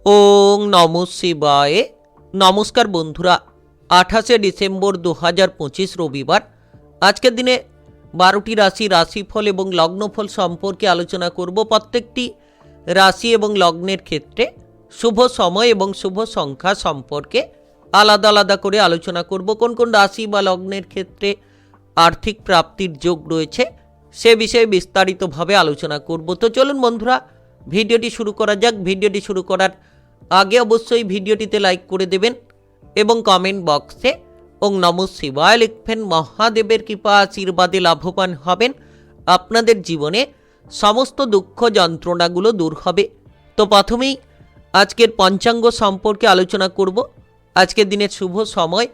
ওং নমঃ শিবায়। নমস্কার বন্ধুরা, 28শে ডিসেম্বর 2025 রবিবার। আজকের দিনে 12টি রাশিফল এবং লগ্নফল সম্পর্কে আলোচনা করব। প্রত্যেকটি রাশি এবং লগ্নের ক্ষেত্রে শুভ সময় এবং শুভ সংখ্যা সম্পর্কে আলাদা আলাদা করে আলোচনা করব। কোন কোন রাশি বা লগ্নের ক্ষেত্রে আর্থিক প্রাপ্তির যোগ রয়েছে সে বিষয়ে বিস্তারিতভাবে আলোচনা করব। তো চলুন বন্ধুরা, ভিডিওটি শুরু করা যাক। ভিডিওটি শুরু করার আগে অবশ্যই ভিডিওটিতে লাইক করে দেবেন এবং কমেন্ট বক্সে ওং নমঃ শিবায় লিখবেন। মহাদেবের কৃপা আশীর্বাদে লাভবান হবেন। আপনাদের জীবনে সমস্ত দুঃখ যন্ত্রণাগুলো দূর হবে। তো প্রথমেই আজকের পঞ্চাঙ্গ সম্পর্কে আলোচনা করব। আজকের দিনের শুভ সময়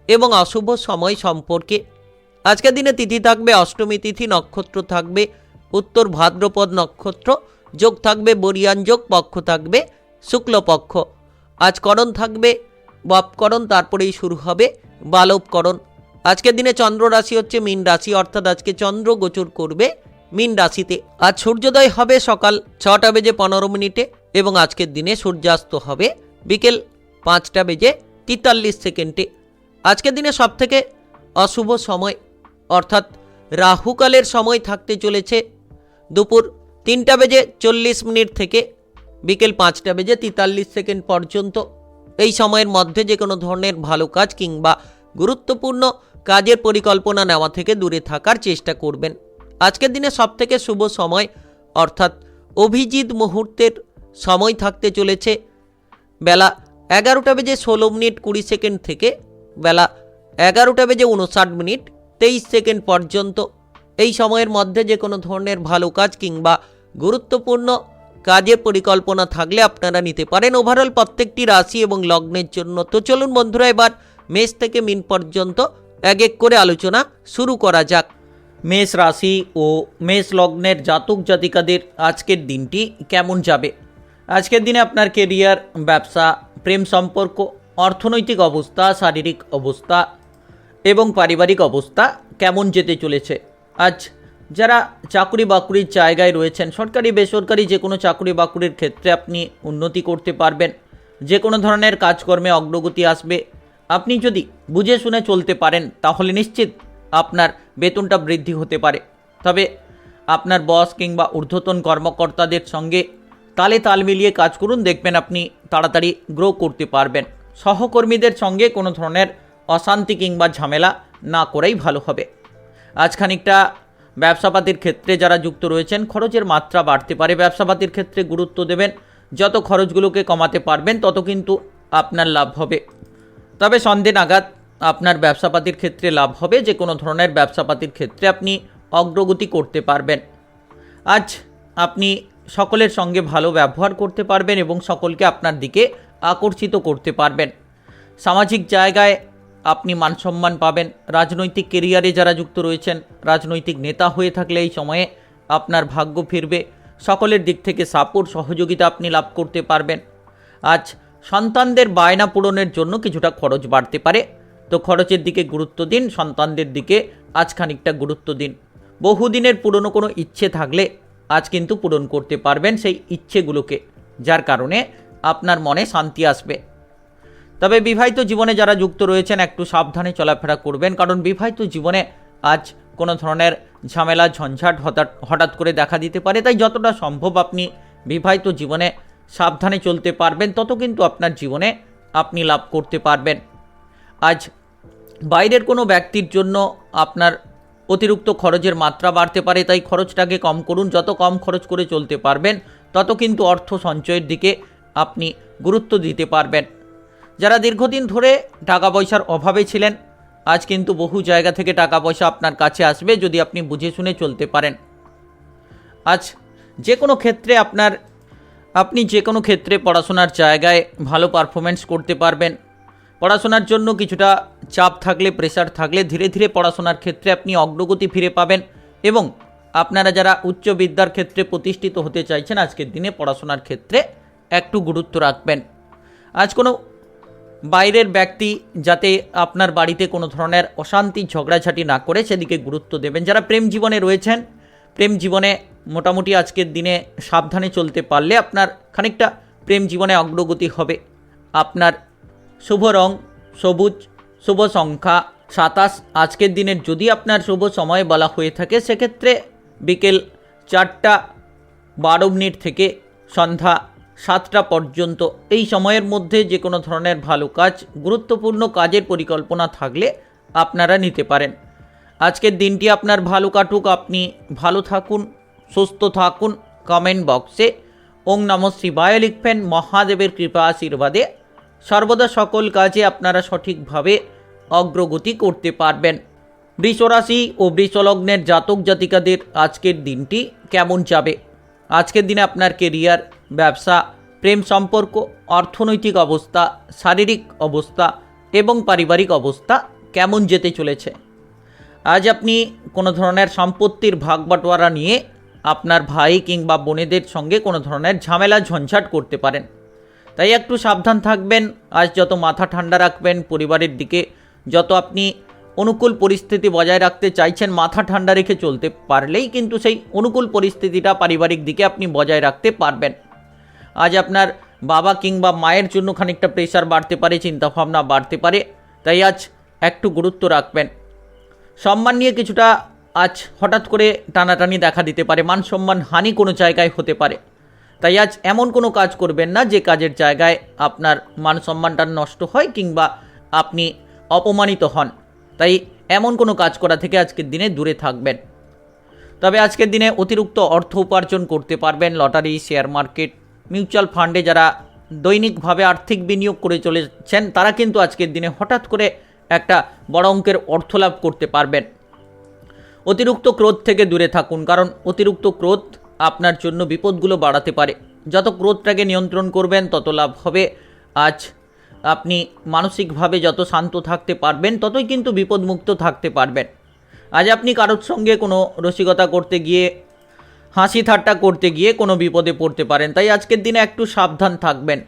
এবং অশুভ সময় সম্পর্কে। আজকের দিনে তিথি থাকবে অষ্টমী তিথি, নক্ষত্র থাকবে উত্তর ভাদ্রপদ নক্ষত্র, যোগ থাকবে বরিয়ান যোগ, পক্ষ থাকবে শুক্লপক্ষ। আজ করণ থাকবে বপকরণ, তারপরেই শুরু হবে বালবকরণ। আজকের দিনে চন্দ্র রাশি হচ্ছে মীন রাশি, অর্থাৎ আজকে চন্দ্র গোচর করবে মীন রাশিতে। আজ সূর্যোদয় হবে সকাল 6টা বেজে 15 এবং আজকের দিনে সূর্যাস্ত হবে বিকেল 5টা বেজে 43। আজকের দিনে সবথেকে অশুভ সময় অর্থাৎ রাহুকালের সময় থাকতে চলেছে দুপুর 3টা বেজে 40 থেকে বিকেল 5টা বেজে 43 পর্যন্ত। এই সময়ের মধ্যে যে কোনো ধরনের ভালো কাজ কিংবা গুরুত্বপূর্ণ কাজের পরিকল্পনা নেওয়া থেকে দূরে থাকার চেষ্টা করবেন। আজকের দিনে সবথেকে শুভ সময় অর্থাৎ অভিজিৎ মুহূর্তের সময় থাকতে চলেছে বেলা 11টা বেজে 16 মিনিট 20 থেকে বেলা 11টা বেজে 59 মিনিট 23 পর্যন্ত। এই সময়ের মধ্যে যে কোনো ধরনের ভালো কাজ কিংবা গুরুত্বপূর্ণ কাজের পরিকল্পনা থাকলে আপনারা নিতে পারেন। ওভারঅল প্রত্যেকটি রাশি এবং লগ্নের জন্য। তো চলুন বন্ধুরা, এবার মেষ থেকে মিন পর্যন্ত এক এক করে আলোচনা শুরু করা যাক। মেষ রাশি ও মেষ লগ্নের জাতক জাতিকাদের আজকের দিনটি কেমন যাবে? আজকের দিনে আপনার কেরিয়ার, ব্যবসা, প্রেম সম্পর্ক, অর্থনৈতিক অবস্থা, শারীরিক অবস্থা এবং পারিবারিক অবস্থা কেমন যেতে চলেছে? আজ যারা চাকরি বাকরির জায়গায় রয়েছেন, সরকারি বেসরকারি যে কোনো চাকরি বাকরির ক্ষেত্রে আপনি উন্নতি করতে পারবেন। যে কোনো ধরনের কাজকর্মে অগ্রগতি আসবে। আপনি যদি বুঝে শুনে চলতে পারেন তাহলে নিশ্চিত আপনার বেতনটা বৃদ্ধি হতে পারে। তবে আপনার বস কিংবা ঊর্ধ্বতন কর্মকর্তাদের সঙ্গে তালে তাল মিলিয়ে কাজ করুন, দেখবেন আপনি তাড়াতাড়ি গ্রো করতে পারবেন। সহকর্মীদের সঙ্গে কোনো ধরনের অশান্তি কিংবা ঝামেলা না করাই ভালো হবে। আজ খানিকটা ব্যবসাপাতির ক্ষেত্রে যারা যুক্ত রয়েছেন খরচের মাত্রা বাড়তে পারে। ব্যবসাপাতির ক্ষেত্রে গুরুত্ব দেবেন। যত খরচগুলোকে কমাতে পারবেন তত কিন্তু আপনার লাভ হবে। তবে সন্ধ্যে নাগাদ আপনার ব্যবসাপাতির ক্ষেত্রে লাভ হবে। যে কোনো ধরনের ব্যবসাপাতির ক্ষেত্রে আপনি অগ্রগতি করতে পারবেন। আজ আপনি সকলের সঙ্গে ভালো ব্যবহার করতে পারবেন এবং সকলকে আপনার দিকে আকর্ষিত করতে পারবেন। সামাজিক জায়গায় আপনি মানসম্মান পাবেন। রাজনৈতিক কেরিয়ারে যারা যুক্ত রয়েছেন, রাজনৈতিক নেতা হয়ে থাকলে এই সময়ে আপনার ভাগ্য ফিরবে। সকলের দিক থেকে সাপোর্ট, সহযোগিতা আপনি লাভ করতে পারবেন। আজ সন্তানদের বায়না পূরণের জন্য কিছুটা খরচ বাড়তে পারে, তো খরচের দিকে গুরুত্ব দিন। সন্তানদের দিকে আজ খানিকটা গুরুত্ব দিন। বহুদিনের পুরনো কোনো ইচ্ছে থাকলে আজ কিন্তু পূরণ করতে পারবেন সেই ইচ্ছেগুলোকে, যার কারণে আপনার মনে শান্তি আসবে। তবে বিবাহিত জীবনে যারা যুক্ত রয়েছেন একটু সাবধানে চলাফেরা করবেন, কারণ বিবাহিত জীবনে আজ কোনো ধরনের ঝামেলা ঝঞ্ঝাট হঠাৎ করে দেখা দিতে পারে। তাই যতটা সম্ভব আপনি বিবাহিত জীবনে সাবধানে চলতে পারবেন, তত কিন্তু আপনার জীবনে আপনি লাভ করতে পারবেন। আজ বাইরের কোনো ব্যক্তির জন্য আপনার অতিরিক্ত খরচের মাত্রা বাড়তে পারে, তাই খরচটাকে কম করুন। যত কম খরচ করে চলতে পারবেন তত কিন্তু অর্থ সঞ্চয়ের দিকে আপনি গুরুত্ব দিতে পারবেন। যারা দীর্ঘদিন ধরে টাকা পয়সার অভাবে ছিলেন, আজ কিন্তু বহু জায়গা থেকে টাকা পয়সা আপনার কাছে আসবে যদি আপনি বুঝে শুনে চলতে পারেন। আজ যে কোনো ক্ষেত্রে আপনি যে কোনো ক্ষেত্রে পড়াশোনার জায়গায় ভালো পারফরমেন্স করতে পারবেন। পড়াশোনার জন্য কিছুটা চাপ থাকলে, প্রেশার থাকলে ধীরে ধীরে পড়াশোনার ক্ষেত্রে আপনি অগ্রগতি ফিরে পাবেন। এবং আপনারা যারা উচ্চ বিদ্যার ক্ষেত্রে প্রতিষ্ঠিত হতে চাইছেন, আজকের দিনে পড়াশোনার ক্ষেত্রে একটু গুরুত্ব রাখবেন। আজ কোনো বাইরের ব্যক্তি যাতে আপনার বাড়িতে কোনো ধরনের অশান্তি ঝগড়াঝাটি না করে সেদিকে গুরুত্ব দেবেন। যারা প্রেম জীবনে রয়েছেন, প্রেম জীবনে মোটামুটি আজকের দিনে সাবধানে চলতে পারলে আপনার খানিকটা প্রেম জীবনে অগ্রগতি হবে। আপনার শুভ রং সবুজ, শুভ সংখ্যা 27। আজকের দিনের যদি আপনার শুভ সময় বলা হয়ে থাকে সেক্ষেত্রে বিকেল 4:12 থেকে সন্ধ্যা 7টা পর্যন্ত। এই সময়ের মধ্যে যে কোনো ধরনের ভালো কাজ, গুরুত্বপূর্ণ কাজের পরিকল্পনা থাকলে আপনারা নিতে পারেন। আজকের দিনটি আপনার ভালো কাটুক, আপনি ভালো থাকুন, সুস্থ থাকুন। কমেন্ট বক্সে ওং নমঃ শিবায় লিখবেন। মহাদেবের কৃপা আশীর্বাদে সর্বদা সকল কাজে আপনারা সঠিকভাবে অগ্রগতি করতে পারবেন। বৃষরাশি ও বৃষলগ্নের জাতক জাতিকাদের আজকের দিনটি কেমন যাবে? আজকের দিনে আপনার কেরিয়ার, ব্যবসা, প্রেম সম্পর্ক, অর্থনৈতিক অবস্থা, শারীরিক অবস্থা এবং পারিবারিক অবস্থা কেমন যেতে চলেছে? আজ আপনি কোনো ধরনের সম্পত্তির ভাগ বাটোয়ারা নিয়ে আপনার ভাই কিংবা বোনেদের সঙ্গে কোনো ধরনের ঝামেলা ঝঞ্ঝাট করতে পারেন, তাই একটু সাবধান থাকবেন। আজ যত মাথা ঠান্ডা রাখবেন, পরিবারের দিকে যত আপনি অনুকূল পরিস্থিতি বজায় রাখতে চাইছেন, মাথা ঠান্ডা রেখে চলতে পারলেই কিন্তু সেই অনুকূল পরিস্থিতিটা পারিবারিক দিকে আপনি বজায় রাখতে পারবেন। আজ আপনার বাবা কিংবা মায়ের জন্য খানিকটা প্রেশার বাড়তে পারে, চিন্তাভাবনা বাড়তে পারে, তাই আজ একটু গুরুত্ব রাখবেন। সম্মান নিয়ে কিছুটা আজ হঠাৎ করে টানাটানি দেখা দিতে পারে, মান সম্মান হানি কোনো জায়গায় হতে পারে, তাই আজ এমন কোনো কাজ করবেন না যে কাজের জায়গায় আপনার মান সম্মানটা নষ্ট হয় কিংবা আপনি অপমানিত হন। তাই এমন কোনো কাজ করা থেকে আজকের দিনে দূরে থাকবেন। তবে আজকের দিনে অতিরিক্ত অর্থ উপার্জন করতে পারবেন। লটারি, শেয়ার মার্কেট, মিউচুয়াল ফান্ডে যারা দৈনিকভাবে আর্থিক বিনিয়োগ করে চলেছেন তারা কিন্তু আজকের দিনে হঠাৎ করে একটা বড় অঙ্কের অর্থ লাভ করতে পারবেন। অতিরিক্ত ক্রোধ থেকে দূরে থাকুন, কারণ অতিরিক্ত ক্রোধ আপনার জন্য বিপদগুলো বাড়াতে পারে। যত ক্রোধটাকে নিয়ন্ত্রণ করবেন তত লাভ হবে। আজ আপনি মানসিকভাবে যত শান্ত থাকতে পারবেন ততই কিন্তু বিপদমুক্ত থাকতে পারবেন। আজ আপনি কারোর সঙ্গে কোনো রসিকতা করতে গিয়ে, হাসি ঠাট্টা করতে গিয়ে কোনো বিপদে পড়তে পারেন, তাই আজকের দিনে একটু সাবধান থাকবেন।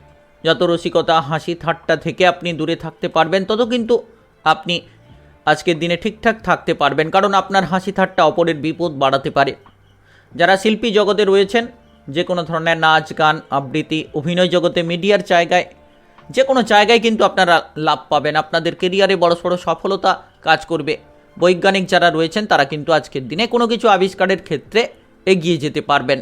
যত রসিকতা, হাসি ঠাট্টা থেকে আপনি দূরে থাকতে পারবেন তত কিন্তু আপনি আজকের দিনে ঠিকঠাক থাকতে পারবেন, কারণ আপনার হাসি ঠাট্টা অপরের বিপদ বাড়াতে পারে। যারা শিল্পী জগতে রয়েছেন, যে কোনো ধরনের নাচ, গান, আবৃত্তি, অভিনয় জগতে, মিডিয়ার জায়গায়, যে কোনো জায়গায় কিন্তু আপনারা লাভ পাবেন। আপনাদের কেরিয়ারে বড়সড় সফলতা কাজ করবে। বৈজ্ঞানিক যারা রয়েছেন তারা কিন্তু আজকের দিনে কোনো কিছু আবিষ্কারের ক্ষেত্রে এগিয়ে যেতে পারবেন।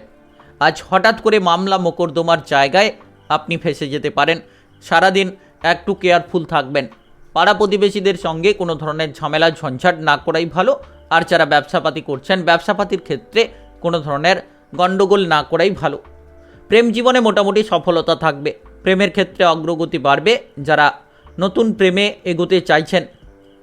আজ হঠাৎ করে মামলা মোকদ্দমার জায়গায় আপনি ফেঁসে যেতে পারেন। সারাদিন একটু কেয়ারফুল থাকবেন। পাড়া প্রতিবেশীদের সঙ্গে কোনো ধরনের ঝামেলা ঝঞ্ঝাট না করাই ভালো। আর যারা ব্যবসাপাতি করছেন, ব্যবসাপাতির ক্ষেত্রে কোনো ধরনের গণ্ডগোল না করাই ভালো। প্রেম জীবনে মোটামুটি সফলতা থাকবে। প্রেমের ক্ষেত্রে অগ্রগতি বাড়বে। যারা নতুন প্রেমে এগোতে চাইছেন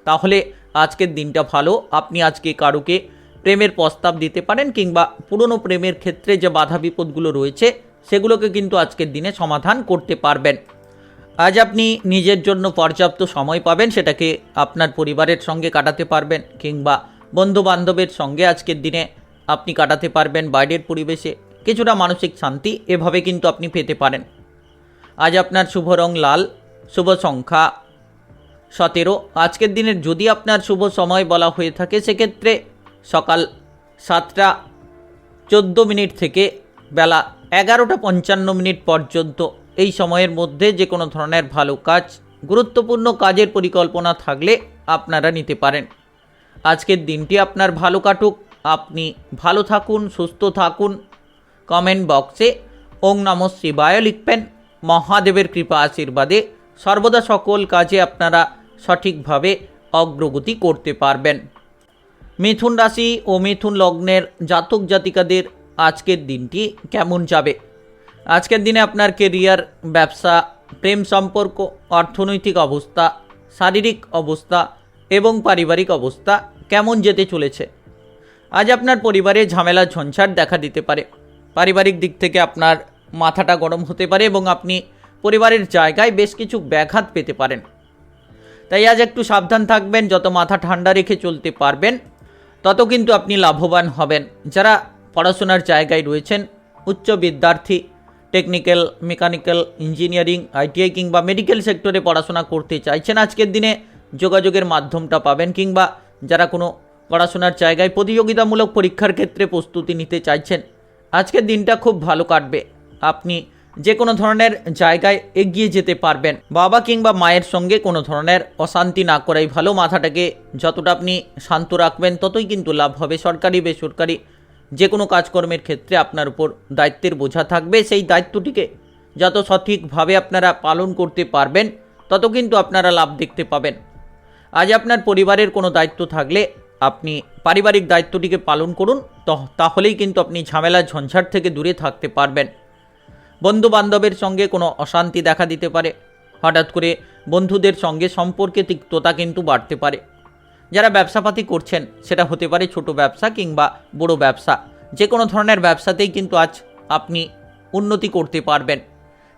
তাহলে আজকের দিনটা ভালো। আপনি আজকে কারুকে প্রেমের প্রস্তাব দিতে পারেন কিংবা পুরনো প্রেমের ক্ষেত্রে যে বাধা বিপদগুলো রয়েছে সেগুলোকে কিন্তু আজকের দিনে সমাধান করতে পারবেন। আজ আপনি নিজের জন্য পর্যাপ্ত সময় পাবেন, সেটাকে আপনার পরিবারের সঙ্গে কাটাতে পারবেন কিংবা বন্ধু বান্ধবের সঙ্গে আজকের দিনে আপনি কাটাতে পারবেন। বাইরের পরিবেশে কিছুটা মানসিক শান্তি এভাবে কিন্তু আপনি পেতে পারেন। আজ আপনার শুভ রং লাল, শুভ সংখ্যা 17। আজকের দিনের যদি আপনার শুভ সময় বলা হয়ে থাকে সেক্ষেত্রে সকাল 7:14 থেকে বেলা 11:55 পর্যন্ত। এই সময়ের মধ্যে যে কোনো ধরনের ভালো কাজ, গুরুত্বপূর্ণ কাজের পরিকল্পনা থাকলে আপনারা নিতে পারেন। আজকের দিনটি আপনার ভালো কাটুক, আপনি ভালো থাকুন, সুস্থ থাকুন। কমেন্ট বক্সে ওং নমঃ শিবায় লিখবেন। মহাদেবের কৃপা আশীর্বাদে সর্বদা সকল কাজে আপনারা সঠিকভাবে অগ্রগতি করতে পারবেন। মিথুন রাশি ও মিথুন লগ্নের জাতক জাতিকাদের আজকের দিনটি কেমন যাবে? আজকের দিনে আপনার কেরিয়ার, ব্যবসা, প্রেম সম্পর্ক, অর্থনৈতিক অবস্থা, শারীরিক অবস্থা এবং পারিবারিক অবস্থা কেমন যেতে চলেছে? আজ আপনার পরিবারে ঝামেলা ঝঞ্ঝাট দেখা দিতে পারে। পারিবারিক দিক থেকে আপনার মাথাটা গরম হতে পারে এবং আপনি পরিবারের জায়গায় বেশ কিছু ব্যাঘাত পেতে পারেন। তাই আজ একটু সাবধান থাকবেন। যত মাথা ঠান্ডা রেখে চলতে পারবেন তত কিন্তু আপনি লাভবান হবেন। যারা পড়াশোনার জায়গায় রয়েছেন, উচ্চ বিদ্যার্থী, টেকনিক্যাল, মেকানিক্যাল, ইঞ্জিনিয়ারিং, আইটিআই কিংবা মেডিকেল সেক্টরে পড়াশোনা করতে চাইছেন, আজকের দিনে যোগাযোগের মাধ্যমটা পাবেন। কিংবা যারা কোনো পড়াশোনার জায়গায় প্রতিযোগিতামূলক পরীক্ষার ক্ষেত্রে প্রস্তুতি নিতে চাইছেন, আজকের দিনটা খুব ভালো কাটবে। আপনি যে কোনো ধরনের জায়গায় এগিয়ে যেতে পারবেন। বাবা কিংবা মায়ের সঙ্গে কোনো ধরনের অশান্তি না করাই ভালো। মাথাটাকে যতটা আপনি শান্ত রাখবেন ততই কিন্তু লাভ হবে। সরকারি বেসরকারি যে কোনো কাজকর্মের ক্ষেত্রে আপনার উপর দায়িত্বের বোঝা থাকবে, সেই দায়িত্বটিকে যত সঠিকভাবে আপনারা পালন করতে পারবেন তত কিন্তু আপনারা লাভ দেখতে পাবেন। আজ আপনার পরিবারের কোনো দায়িত্ব থাকলে আপনি পারিবারিক দায়িত্বটিকে পালন করুন, তাহলেই কিন্তু আপনি ঝামেলা ঝঞ্ঝাট থেকে দূরে থাকতে পারবেন। বন্ধু বান্ধবের সঙ্গে কোনো অশান্তি দেখা দিতে পারে। হঠাৎ করে বন্ধুদের সঙ্গে সম্পর্কে তিক্ততা কিন্তু বাড়তে পারে। যারা ব্যবসাপাতি করছেন, সেটা হতে পারে ছোট ব্যবসা কিংবা বড় ব্যবসা, যে কোনো ধরনের ব্যবসাতেই কিন্তু আজ আপনি উন্নতি করতে পারবেন,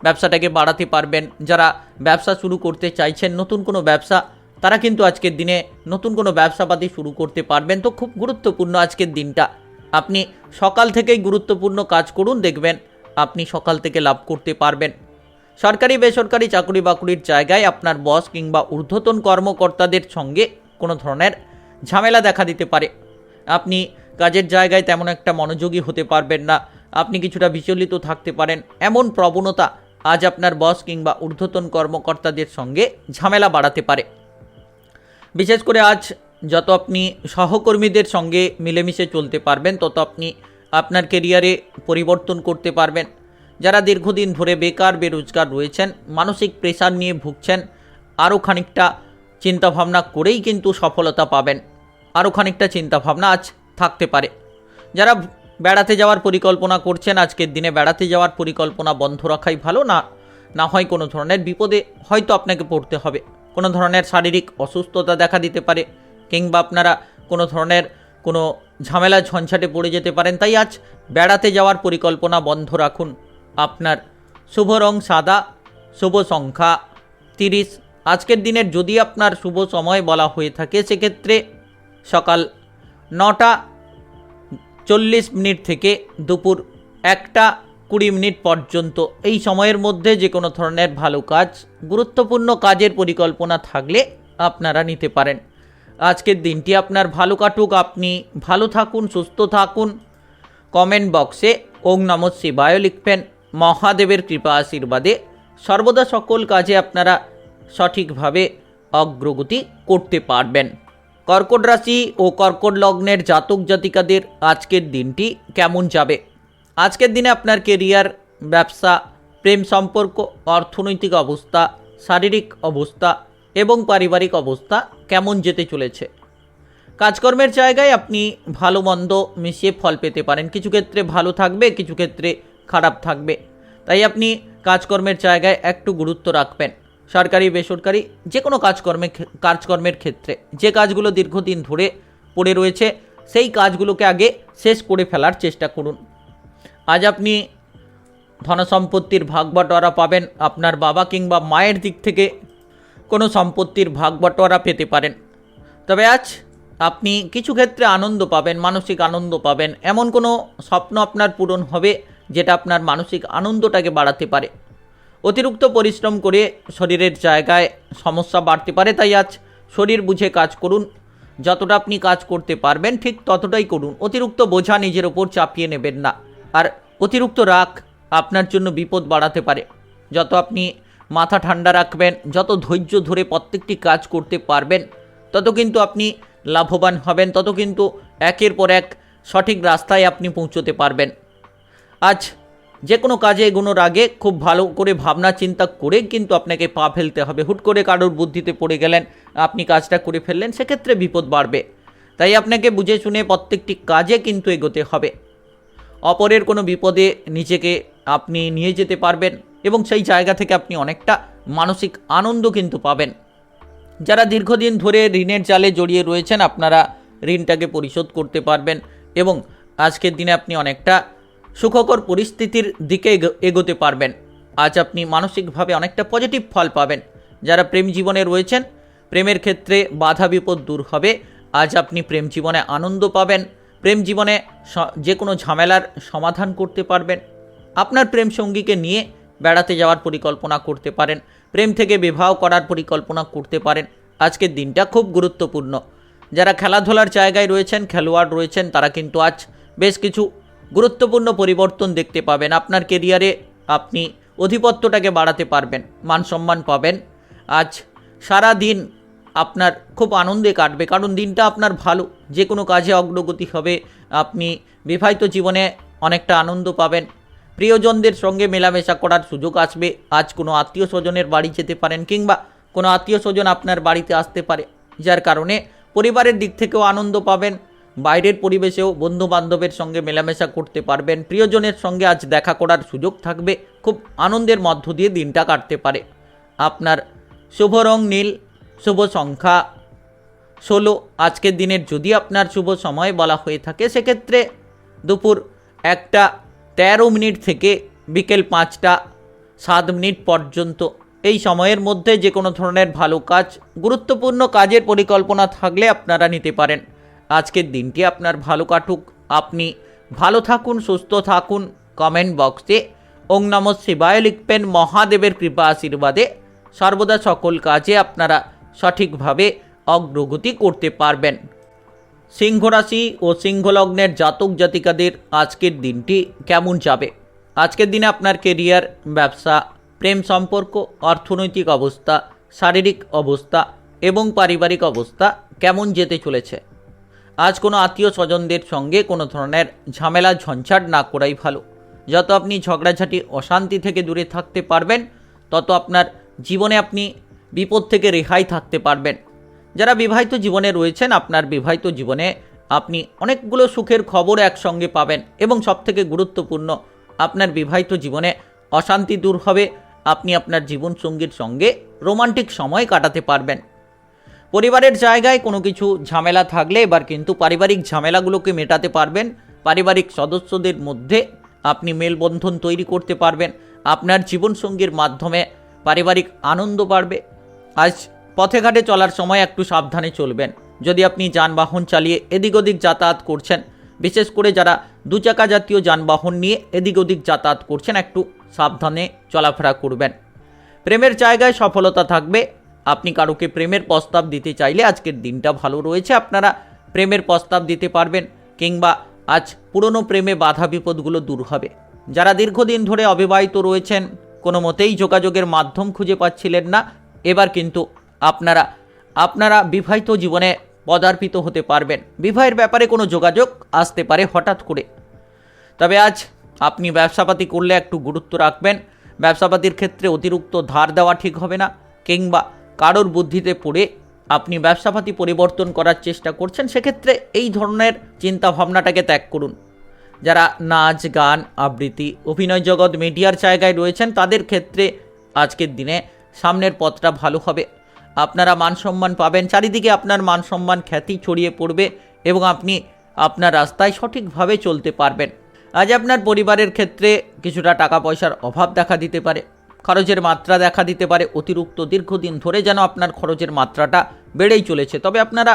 ব্যবসাটাকে বাড়াতে পারবেন। যারা ব্যবসা শুরু করতে চাইছেন, নতুন কোনো ব্যবসা, তারা কিন্তু আজকের দিনে নতুন কোনো ব্যবসাপাতি শুরু করতে পারবেন। তো খুব গুরুত্বপূর্ণ আজকের দিনটা। আপনি সকাল থেকেই গুরুত্বপূর্ণ কাজ করুন, দেখবেন আপনি সকাল থেকে লাভ করতে পারবেন। সরকারি বেসরকারি চাকরি বাকরির জায়গায় আপনার বস কিংবা ঊর্ধ্বতন কর্মকর্তাদের সঙ্গে কোনো ধরনের ঝামেলা দেখা দিতে পারে। আপনি কাজের জায়গায় তেমন একটা মনোযোগী হতে পারবেন না, আপনি কিছুটা বিচলিত থাকতে পারেন। এমন প্রবণতা আজ আপনার বস কিংবা ঊর্ধ্বতন কর্মকর্তাদের সঙ্গে ঝামেলা বাড়াতে পারে। বিশেষ করে আজ যত আপনি সহকর্মীদের সঙ্গে মিলেমিশে চলতে পারবেন, তত আপনি আপনার কেরিয়ারে পরিবর্তন করতে পারবেন। যারা দীর্ঘদিন ধরে বেকার বেরোজগার রয়েছেন, মানসিক প্রেশার নিয়ে ভুগছেন, আরও খানিকটা চিন্তাভাবনা করেই কিন্তু সফলতা পাবেন। আরও খানিকটা চিন্তাভাবনা আজ থাকতে পারে। যারা বেড়াতে যাওয়ার পরিকল্পনা করছেন, আজকের দিনে বেড়াতে যাওয়ার পরিকল্পনা বন্ধ রাখাই ভালো। না হয় কোনো ধরনের বিপদে হয়তো আপনাকে পড়তে হবে। কোনো ধরনের শারীরিক অসুস্থতা দেখা দিতে পারে, কিংবা আপনারা কোনো ধরনের কোনো ঝামেলা ঝঞ্ঝাটে পড়ে যেতে পারেন। তাই আজ বেড়াতে যাওয়ার পরিকল্পনা বন্ধ রাখুন। আপনার শুভ রং সাদা, শুভ সংখ্যা 30। আজকের দিনের যদি আপনার শুভ সময় বলা হয়ে থাকে, সেক্ষেত্রে সকাল 9:40 থেকে দুপুর 1:20 পর্যন্ত। এই সময়ের মধ্যে যে কোনো ধরনের ভালো কাজ, গুরুত্বপূর্ণ কাজের পরিকল্পনা থাকলে আপনারা নিতে পারেন। আজকের দিনটি আপনার ভালো কাটুক, আপনি ভালো থাকুন, সুস্থ থাকুন। কমেন্ট বক্সে ওং নমঃ শিবায় লিখবেন। মহাদেবের কৃপা আশীর্বাদে সর্বদা সকল কাজে আপনারা সঠিকভাবে অগ্রগতি করতে পারবেন। কর্কট রাশি ও কর্কট লগ্নের জাতক জাতিকাদের আজকের দিনটি কেমন যাবে? আজকের দিনে আপনার কেরিয়ার, ব্যবসা, প্রেম সম্পর্ক, অর্থনৈতিক অবস্থা, শারীরিক অবস্থা এবং পারিবারিক অবস্থা কেমন যেতে চলেছে? কাজকর্মের জায়গায় আপনি ভালো মন্দ মিশিয়ে ফল পেতে পারেন। কিছু ক্ষেত্রে ভালো থাকবে, কিছু ক্ষেত্রে খারাপ থাকবে। তাই আপনি কাজকর্মের জায়গায় একটু গুরুত্ব রাখবেন। সরকারি বেসরকারি যে কোনো কাজকর্মের ক্ষেত্রে যে কাজগুলো দীর্ঘদিন ধরে পড়ে রয়েছে, সেই কাজগুলোকে আগে শেষ করে ফেলার চেষ্টা করুন। আজ আপনি ধনসম্পত্তির ভাগ বাটোয়ারা পাবেন। আপনার বাবা কিংবা মায়ের দিক থেকে কোনো সম্পত্তির ভাগ বাটোয়ারা পেতে পারেন। তবে আজ আপনি কিছু ক্ষেত্রে আনন্দ পাবেন, মানসিক আনন্দ পাবেন। এমন কোনো স্বপ্ন আপনার পূরণ হবে যেটা আপনার মানসিক আনন্দটাকে বাড়াতে পারে। অতিরিক্ত পরিশ্রম করে শরীরের জায়গায় সমস্যা বাড়তে পারে। তাই আজ শরীর বুঝে কাজ করুন। যতটা আপনি কাজ করতে পারবেন ঠিক ততটাই করুন। অতিরিক্ত বোঝা নিজের ওপর চাপিয়ে নেবেন না। আর অতিরিক্ত রাগ আপনার জন্য বিপদ বাড়াতে পারে। যত আপনি মাথা ঠান্ডা রাখবেন, যত ধৈর্য ধরে প্রত্যেকটি কাজ করতে পারবেন, তত কিন্তু আপনি লাভবান হবেন, তত কিন্তু একের পর এক সঠিক রাস্তায় আপনি পৌঁছতে পারবেন। আজ যে কোনো কাজে এগোনোর আগে খুব ভালো করে ভাবনা চিন্তা করে কিন্তু আপনাকে পা ফেলতে হবে। হুট করে কারোর বুদ্ধিতে পড়ে গেলেন, আপনি কাজটা করে ফেললেন, সেক্ষেত্রে বিপদ বাড়বে। তাই আপনাকে বুঝে শুনে প্রত্যেকটি কাজে কিন্তু এগোতে হবে। অপরের কোনো বিপদে নিজেকে আপনি নিয়ে যেতে পারবেন এবং সেই জায়গা থেকে আপনি অনেকটা মানসিক আনন্দ কিন্তু পাবেন। যারা দীর্ঘদিন ধরে ঋণের জালে জড়িয়ে রয়েছেন, আপনারা ঋণটাকে পরিশোধ করতে পারবেন এবং আজকের দিনে আপনি অনেকটা সুখকর পরিস্থিতির দিকে এগোতে পারবেন। আজ আপনি মানসিকভাবে অনেকটা পজিটিভ ফল পাবেন। যারা প্রেম জীবনে রয়েছেন, প্রেমের ক্ষেত্রে বাধা বিপদ দূর হবে। আজ আপনি প্রেম জীবনে আনন্দ পাবেন, প্রেম জীবনে যে কোনো ঝামেলার সমাধান করতে পারবেন। আপনার প্রেম সঙ্গীকে নিয়ে বেড়াতে যাওয়ার পরিকল্পনা করতে পারেন, প্রেম থেকে বিবাহ করার পরিকল্পনা করতে পারেন। আজকের দিনটা খুব গুরুত্বপূর্ণ। যারা খেলাধুলার জায়গায় রয়েছেন, খেলোয়াড় রয়েছেন, তারা কিন্তু আজ বেশ কিছু গুরুত্বপূর্ণ পরিবর্তন দেখতে পাবেন। আপনার কেরিয়ারে আপনি অধিপত্যটাকে বাড়াতে পারবেন, মান সম্মান পাবেন। আজ সারা দিন আপনার খুব আনন্দে কাটবে, কারণ দিনটা আপনার ভালো, যে কোনো কাজে অগ্রগতি হবে। আপনি বিবাহিত জীবনে অনেকটা আনন্দ পাবেন, প্রিয়জনদের সঙ্গে মেলামেশা করার সুযোগ আসবে। আজ কোনো আত্মীয় স্বজনের বাড়ি যেতে পারেন, কিংবা কোনো আত্মীয় স্বজন আপনার বাড়িতে আসতে পারে, যার কারণে পরিবারের দিক থেকেও আনন্দ পাবেন। বাইরের পরিবেশেও বন্ধু বান্ধবের সঙ্গে মেলামেশা করতে পারবেন, প্রিয়জনের সঙ্গে আজ দেখা করার সুযোগ থাকবে। খুব আনন্দের মধ্য দিয়ে দিনটা কাটতে পারে। আপনার শুভ রং নীল, শুভ সংখ্যা 16। আজকের দিনের যদি আপনার শুভ সময় বলা হয়ে থাকে, সেক্ষেত্রে দুপুর 1:13 থেকে বিকেল 5:07 পর্যন্ত। এই সময়ের মধ্যে যে কোনো ধরনের ভালো কাজ, গুরুত্বপূর্ণ কাজের পরিকল্পনা থাকলে আপনারা নিতে পারেন। আজকের দিনটি আপনার ভালো কাটুক, আপনি ভালো থাকুন, সুস্থ থাকুন। কমেন্ট বক্সে ওং নমঃ শিবায় লিখবেন। মহাদেবের কৃপা আশীর্বাদে সর্বদা সকল কাজে আপনারা সঠিকভাবে অগ্রগতি করতে পারবেন। সিংহ রাশি ও সিংহ লগ্নের জাতক জাতিকাদের আজকের দিনটি কেমন যাবে? আজকের দিনে আপনার কেরিয়ার, ব্যবসা, প্রেম সম্পর্ক, অর্থনৈতিক অবস্থা, শারীরিক অবস্থা এবং পারিবারিক অবস্থা কেমন যেতে চলেছে? আজ কোনো আত্মীয় স্বজনদের সঙ্গে কোনো ধরনের ঝামেলা ঝঞ্ঝাট না করাই ভালো। যত আপনি ঝগড়াঝাটি অশান্তি থেকে দূরে থাকতে পারবেন, তত আপনার জীবনে আপনি বিপদ থেকে রেহাই থাকতে পারবেন। যারা বিবাহিত জীবনে রয়েছেন, আপনার বিবাহিত জীবনে আপনি অনেকগুলো সুখের খবর একসঙ্গে পাবেন, এবং সবথেকে গুরুত্বপূর্ণ, আপনার বিবাহিত জীবনে অশান্তি দূর হবে। আপনি আপনার জীবনসঙ্গীর সঙ্গে রোমান্টিক সময় কাটাতে পারবেন। পরিবারের জায়গায় কোনো কিছু ঝামেলা থাকলে এবার কিন্তু পারিবারিক ঝামেলাগুলোকে মেটাতে পারবেন। পারিবারিক সদস্যদের মধ্যে আপনি মেলবন্ধন তৈরি করতে পারবেন। আপনার জীবনসঙ্গীর মাধ্যমে পারিবারিক আনন্দ বাড়বে। আজ পথে ঘাটে চলার সময় একটু সাবধানে চলবেন। যদি আপনি যানবাহন চালিয়ে এদিক ওদিক যাতায়াত করছেন, বিশেষ করে যারা দুচাকা জাতীয় যানবাহন নিয়ে এদিক ওদিক যাতায়াত করছেন, একটু সাবধানে চলাফেরা করবেন। প্রেমের জায়গায় সফলতা থাকবে। আপনি কারোকে প্রেমের প্রস্তাব দিতে চাইলে আজকের দিনটা ভালো রয়েছে, আপনারা প্রেমের প্রস্তাব দিতে পারবেন, কিংবা আজ পুরনো প্রেমে বাধা বিপদগুলো দূর হবে। যারা দীর্ঘদিন ধরে অবিবাহিত রয়েছেন, কোনো মতেই যোগাযোগের মাধ্যম খুঁজে পাচ্ছিলেন না, এবার কিন্তু আপনারা বিবাহিত জীবনে পদার্পিত হতে পারবেন। বিবাহের ব্যাপারে কোনো যোগাযোগ আসতে পারে হঠাৎ করে। তবে আজ আপনি ব্যবসাপাতি করলে একটু গুরুত্ব রাখবেন। ব্যবসাপাতির ক্ষেত্রে অতিরিক্ত ধার দেওয়া ঠিক হবে না, কিংবা কারোর বুদ্ধিতে পড়ে আপনি ব্যবসাপাতি পরিবর্তন করার চেষ্টা করছেন, সেক্ষেত্রে এই ধরনের চিন্তাভাবনাটাকে ত্যাগ করুন। যারা নাচ, গান, আবৃত্তি, অভিনয় জগৎ, মিডিয়ার জায়গায় রয়েছেন, তাদের ক্ষেত্রে আজকের দিনে সামনের পথটা ভালো হবে। আপনারা মান সম্মান পাবেন, চারিদিকে আপনার মান সম্মান খ্যাতি ছড়িয়ে পড়বে, এবং আপনি আপনার রাস্তায় সঠিকভাবে চলতে পারবেন। আজ আপনার পরিবারের ক্ষেত্রে কিছুটা টাকা পয়সার অভাব দেখা দিতে পারে, খরচের মাত্রা দেখা দিতে পারে অতিরিক্ত। দীর্ঘদিন ধরে যেন আপনার খরচের মাত্রাটা বেড়েই চলেছে, তবে আপনারা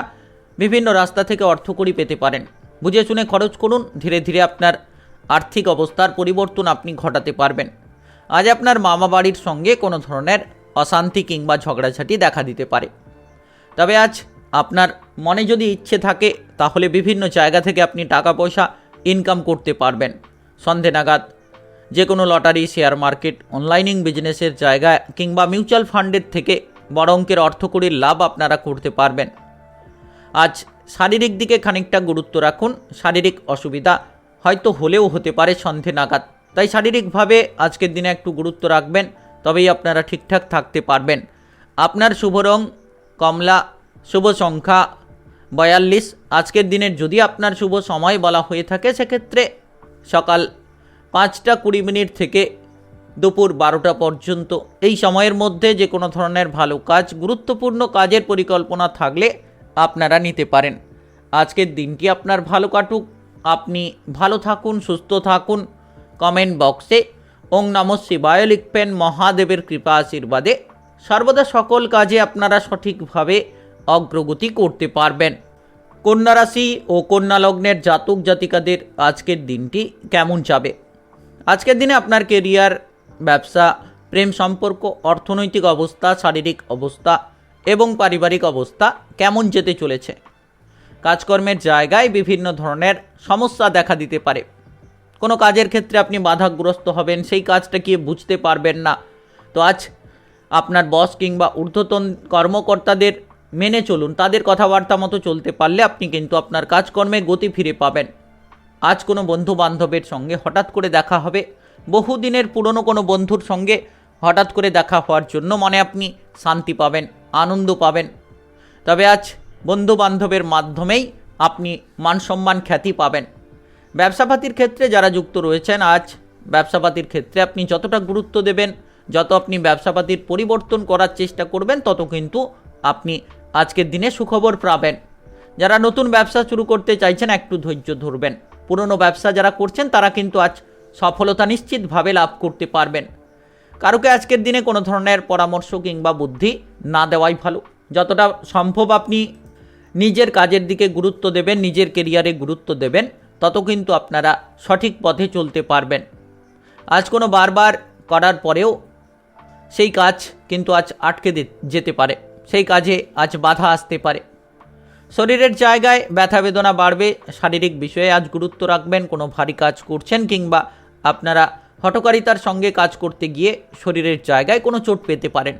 বিভিন্ন রাস্তা থেকে অর্থকড়ি পেতে পারেন। বুঝে শুনে খরচ করুন, ধীরে ধীরে আপনার আর্থিক অবস্থার পরিবর্তন আপনি ঘটাতে পারবেন। আজ আপনার মামা বাড়ির সঙ্গে কোনো ধরনের অশান্তি কিংবা ঝগড়াঝাটি দেখা দিতে পারে। তবে আজ আপনার মনে যদি ইচ্ছে থাকে, তাহলে বিভিন্ন জায়গা থেকে আপনি টাকা পয়সা ইনকাম করতে পারবেন। সন্ধে নাগাদ যে কোনো লটারি, শেয়ার মার্কেট, অনলাইনিং বিজনেসের জায়গায় কিংবা মিউচুয়াল ফান্ডের থেকে বড় অঙ্কের অর্থকড়ির লাভ আপনারা করতে পারবেন। আজ শারীরিক দিকে খানিকটা গুরুত্ব রাখুন। শারীরিক অসুবিধা হয়তো হলেও হতে পারে সন্ধে নাগাদ, তাই শারীরিকভাবে আজকের দিনে একটু গুরুত্ব রাখবেন, তবেই আপনারা ঠিকঠাক থাকতে পারবেন। আপনার শুভ রং কমলা, শুভ সংখ্যা 42। আজকের দিনের যদি আপনার শুভ সময় বলা হয়ে থাকে, সেক্ষেত্রে সকাল 5:20 থেকে দুপুর 12টা পর্যন্ত। এই সময়ের মধ্যে যে কোনো ধরনের ভালো কাজ, গুরুত্বপূর্ণ কাজের পরিকল্পনা থাকলে আপনারা নিতে পারেন। আজকের দিনটি আপনার ভালো কাটুক, আপনি ভালো থাকুন, সুস্থ থাকুন। কমেন্ট বক্সে ওং নমঃ শিবায় লিখবেন। মহাদেবের কৃপা আশীর্বাদে সর্বদা সকল কাজে আপনারা সঠিকভাবে অগ্রগতি করতে পারবেন। কন্যা রাশি ও কন্যা লগ্নের জাতক জাতিকাদের আজকের দিনটি কেমন যাবে? আজকের দিনে আপনার কেরিয়ার, ব্যবসা, প্রেম সম্পর্ক, অর্থনৈতিক অবস্থা, শারীরিক অবস্থা এবং পারিবারিক অবস্থা কেমন যেতে চলেছে? কাজকর্মের জায়গায় বিভিন্ন ধরনের সমস্যা দেখা দিতে পারে। কোনো কাজের ক্ষেত্রে আপনি বাধাগ্রস্ত হবেন, সেই কাজটা কি বুঝতে পারবেন না। তো আজ আপনার বস কিংবা ঊর্ধ্বতন কর্মকর্তাদের মেনে চলুন, তাদের কথাবার্তা মতো চলতে পারলে আপনি কিন্তু আপনার কাজকর্মে গতি ফিরে পাবেন। আজ কোনো বন্ধু বান্ধবের সঙ্গে হঠাৎ করে দেখা হবে, বহুদিনের পুরনো কোনো বন্ধুর সঙ্গে হঠাৎ করে দেখা হওয়ার জন্য মনে আপনি শান্তি পাবেন, আনন্দ পাবেন। তবে আজ বন্ধু বান্ধবের মাধ্যমেই আপনি মানসম্মান খ্যাতি পাবেন। ব্যবসাপাতির ক্ষেত্রে যারা যুক্ত রয়েছেন, আজ ব্যবসাপাতির ক্ষেত্রে আপনি যতটা গুরুত্ব দেবেন, যত আপনি ব্যবসাপাতির পরিবর্তন করার চেষ্টা করবেন, তত কিন্তু আপনি আজকের দিনে সুখবর পাবেন। যারা নতুন ব্যবসা শুরু করতে চাইছেন, একটু ধৈর্য ধরবেন। পুরনো ব্যবসা যারা করছেন তারা কিন্তু আজ সফলতা নিশ্চিতভাবে লাভ করতে পারবেন। কারোকে আজকের দিনে কোনো ধরনের পরামর্শ কিংবা বুদ্ধি না দেওয়াই ভালো। যতটা সম্ভব আপনি নিজের কাজের দিকে গুরুত্ব দেবেন, নিজের কেরিয়ারে গুরুত্ব দেবেন, তত কিন্তু আপনারা সঠিক পথে চলতে পারবেন। আজ কোনো বারবার করার পরেও সেই কাজ কিন্তু আজ আটকে যেতে পারে, সেই কাজে আজ বাধা আসতে পারে। শরীরের জায়গায় ব্যথা বেদনা বাড়বে, শারীরিক বিষয়ে আজ গুরুত্ব রাখবেন। কোনো ভারী কাজ করছেন কিংবা আপনারা হঠকারিতার সঙ্গে কাজ করতে গিয়ে শরীরের জায়গায় কোনো চোট পেতে পারেন।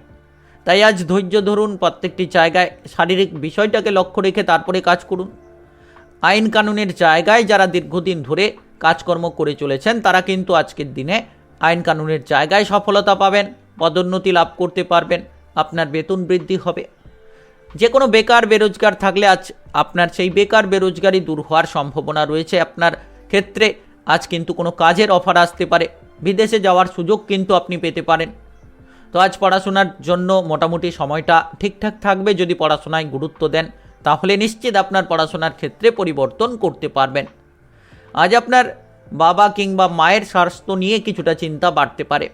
তাই আজ ধৈর্য ধরুন, প্রত্যেকটি জায়গায় শারীরিক বিষয়টাকে লক্ষ্য রেখে তারপরে কাজ করুন। আইন কানুনের জায়গায় যারা দীর্ঘদিন ধরে কাজকর্ম করে চলেছেন, তারা কিন্তু আজকের দিনে আইন কানুনের জায়গায় সফলতা পাবেন, পদোন্নতি লাভ করতে পারবেন, আপনার বেতন বৃদ্ধি হবে। যে কোনো বেকার বেরোজগার থাকলে আজ আপনার সেই বেকার বেরোজগারি দূর হওয়ার সম্ভাবনা রয়েছে। আপনার ক্ষেত্রে আজ কিন্তু কোনো কাজের অফার আসতে পারে, বিদেশে যাওয়ার সুযোগ কিন্তু আপনি পেতে পারেন। তো আজ পড়াশোনার জন্য মোটামুটি সময়টা ঠিকঠাক থাকবে। যদি পড়াশোনায় গুরুত্ব দেন, তাহলে নিশ্চিত আপনার পড়াশোনার ক্ষেত্রে পরিবর্তন করতে পারবেন। আজ আপনার বাবা কিংবা মায়ের স্বাস্থ্য নিয়ে কিছুটা চিন্তা বাড়তে পারে।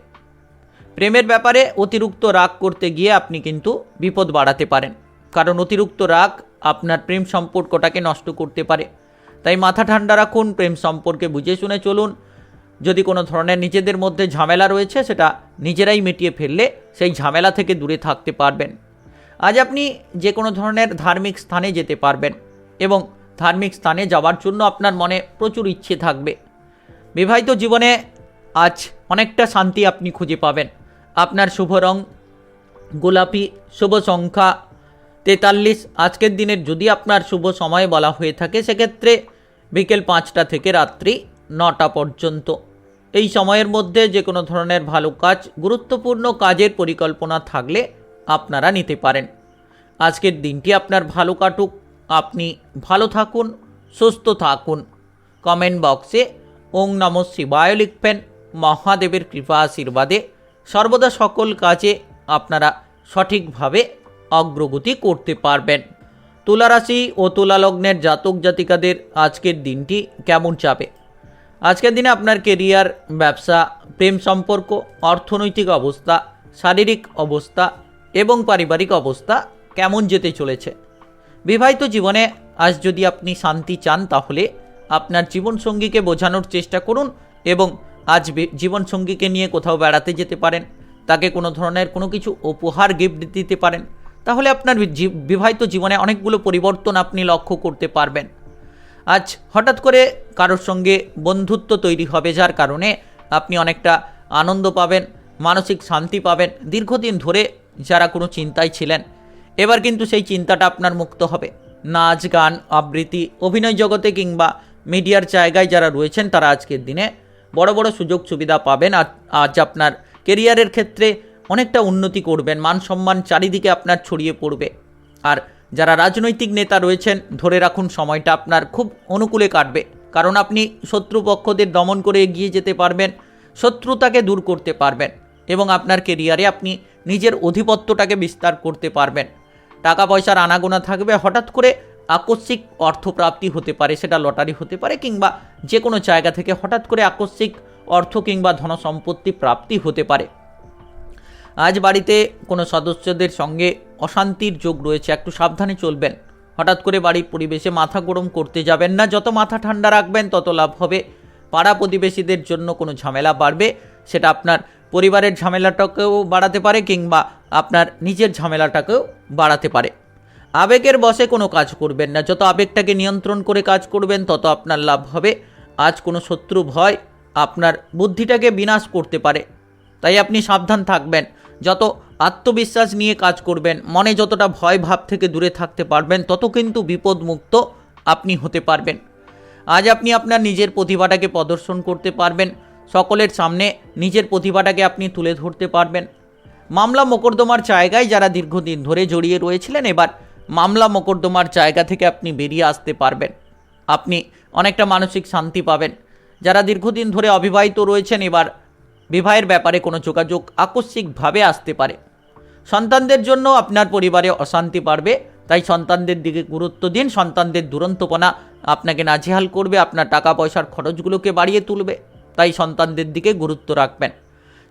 প্রেমের ব্যাপারে অতিরিক্ত রাগ করতে গিয়ে আপনি কিন্তু বিপদ বাড়াতে পারেন, কারণ অতিরিক্ত রাগ আপনার প্রেম সম্পর্কটাকে নষ্ট করতে পারে। তাই মাথা ঠান্ডা রাখুন, প্রেম সম্পর্কে বুঝে শুনে চলুন। যদি কোনো ধরনের নিজেদের মধ্যে ঝামেলা রয়েছে, সেটা নিজেরাই মিটিয়ে ফেললে সেই ঝামেলা থেকে দূরে থাকতে পারবেন। আজ আপনি যে কোনো ধরনের ধার্মিক স্থানে যেতে পারবেন এবং ধার্মিক স্থানে যাওয়ার জন্য আপনার মনে প্রচুর ইচ্ছে থাকবে। বিবাহিত জীবনে আজ অনেকটা শান্তি আপনি খুঁজে পাবেন। আপনার শুভ রং গোলাপি, শুভ সংখ্যা 43। আজকের দিনের যদি আপনার শুভ সময় বলা হয়ে থাকে, সেক্ষেত্রে বিকেল 5টা থেকে রাত্রি 9টা পর্যন্ত। এই সময়ের মধ্যে যে কোনো ধরনের ভালো কাজ, গুরুত্বপূর্ণ কাজের পরিকল্পনা থাকলে আপনারা নিতে পারেন। আজকের দিনটি আপনার ভালো কাটুক, আপনি ভালো থাকুন, সুস্থ থাকুন। কমেন্ট বক্সে ওং নমঃ শিবায় লিখবেন। মহাদেবের কৃপা আশীর্বাদে সর্বদা সকল কাজে আপনারা সঠিকভাবে অগ্রগতি করতে পারবেন। তুলা রাশি ও তুলা লগ্নের জাতক জাতিকাদের আজকের দিনটি কেমন যাবে? আজকের দিনে আপনার কেরিয়ার, ব্যবসা, প্রেম সম্পর্ক, অর্থনৈতিক অবস্থা, শারীরিক অবস্থা এবং পারিবারিক অবস্থা কেমন যেতে চলেছে? বিবাহিত জীবনে আজ যদি আপনি শান্তি চান, তাহলে আপনার জীবনসঙ্গীকে বোঝানোর চেষ্টা করুন এবং আজ জীবনসঙ্গীকে নিয়ে কোথাও বেড়াতে যেতে পারেন, তাকে কোনো ধরনের কোনো কিছু উপহার গিফট দিতে পারেন। তাহলে আপনার বিবাহিত জীবনে অনেকগুলো পরিবর্তন আপনি লক্ষ্য করতে পারবেন। আজ হঠাৎ করে কারোর সঙ্গে বন্ধুত্ব তৈরি হবে, যার কারণে আপনি অনেকটা আনন্দ পাবেন, মানসিক শান্তি পাবেন। দীর্ঘদিন ধরে যারা কোনো চিন্তায় ছিলেন, এবার কিন্তু সেই চিন্তাটা আপনার মুক্ত হবে। নাচ, গান, আবৃত্তি, অভিনয় জগতে কিংবা মিডিয়ার জায়গায় যারা রয়েছেন, তারা আজকের দিনে বড় বড় সুযোগ সুবিধা পাবেন। আর আজ আপনার কেরিয়ারের ক্ষেত্রে অনেকটা উন্নতি করবেন, মান সম্মান চারিদিকে আপনার ছড়িয়ে পড়বে। আর যারা রাজনৈতিক নেতা রয়েছেন, ধরে রাখুন সময়টা আপনার খুব অনুকূলে কাটবে, কারণ আপনি শত্রুপক্ষদের দমন করে এগিয়ে যেতে পারবেন, শত্রুতাকে দূর করতে পারবেন এবং আপনার কেরিয়ারে আপনি নিজের অধিপত্যটাকে বিস্তার করতে পারবেন। টাকা পয়সার আনাগোনা থাকবে, হঠাৎ করে আকস্মিক অর্থপ্রাপ্তি হতে পারে, সেটা লটারি হতে পারে কিংবা যে কোনো জায়গা থেকে হঠাৎ করে আকস্মিক অর্থ কিংবা ধনসম্পত্তি প্রাপ্তি হতে পারে। আজ বাড়িতে কোনো সদস্যদের সঙ্গে অশান্তির যোগ রয়েছে, একটু সাবধানে চলবেন। হঠাৎ করে বাড়ির পরিবেশে মাথা গরম করতে যাবেন না, যত মাথা ঠান্ডা রাখবেন তত লাভ হবে। পাড়া প্রতিবেশীদের জন্য কোনো ঝামেলা বাড়বে, সেটা আপনার পরিবারের ঝামেলাটাকেও বাড়াতে পারে কিংবা আপনার নিজের ঝামেলাটাকেও বাড়াতে পারে। আবেগের বশে কোনো কাজ করবেন না, যত আবেগটাকে নিয়ন্ত্রণ করে কাজ করবেন তত আপনার লাভ হবে। আজ কোনো শত্রু ভয় আপনার বুদ্ধিটাকে বিনাশ করতে পারে। তাই আপনি সাবধান থাকবেন। যত আত্মবিশ্বাস নিয়ে কাজ করবেন, মনে যতটা ভয় ভাব থেকে দূরে থাকতে পারবেন, তত কিন্তু বিপদমুক্ত আপনি হতে পারবেন। আজ আপনি আপনার নিজের প্রতিভাটাকে প্রদর্শন করতে পারবেন, সকলের সামনে নিজের প্রতিভাটাকে আপনি তুলে ধরতে পারবেন। মামলা মোকদ্দমার জায়গায় যারা দীর্ঘদিন ধরে জড়িয়ে রয়েছিলেন, এবার মামলা মোকদ্দমার জায়গা থেকে আপনি বেরিয়ে আসতে পারবেন। আপনি অনেকটা মানসিক শান্তি পাবেন। যারা দীর্ঘদিন ধরে অবিবাহিত রয়েছেন, এবার বিবাহের ব্যাপারে কোনো যোগাযোগ আকস্মিকভাবে আসতে পারে। সন্তানদের জন্য আপনার পরিবারে অশান্তি বাড়বে, তাই সন্তানদের দিকে গুরুত্ব দিন। সন্তানদের দুরন্তপনা আপনাকে নাজেহাল করবে, আপনার টাকা পয়সার খরচগুলোকে বাড়িয়ে তুলবে, তাই সন্তানদের দিকে গুরুত্ব রাখবেন।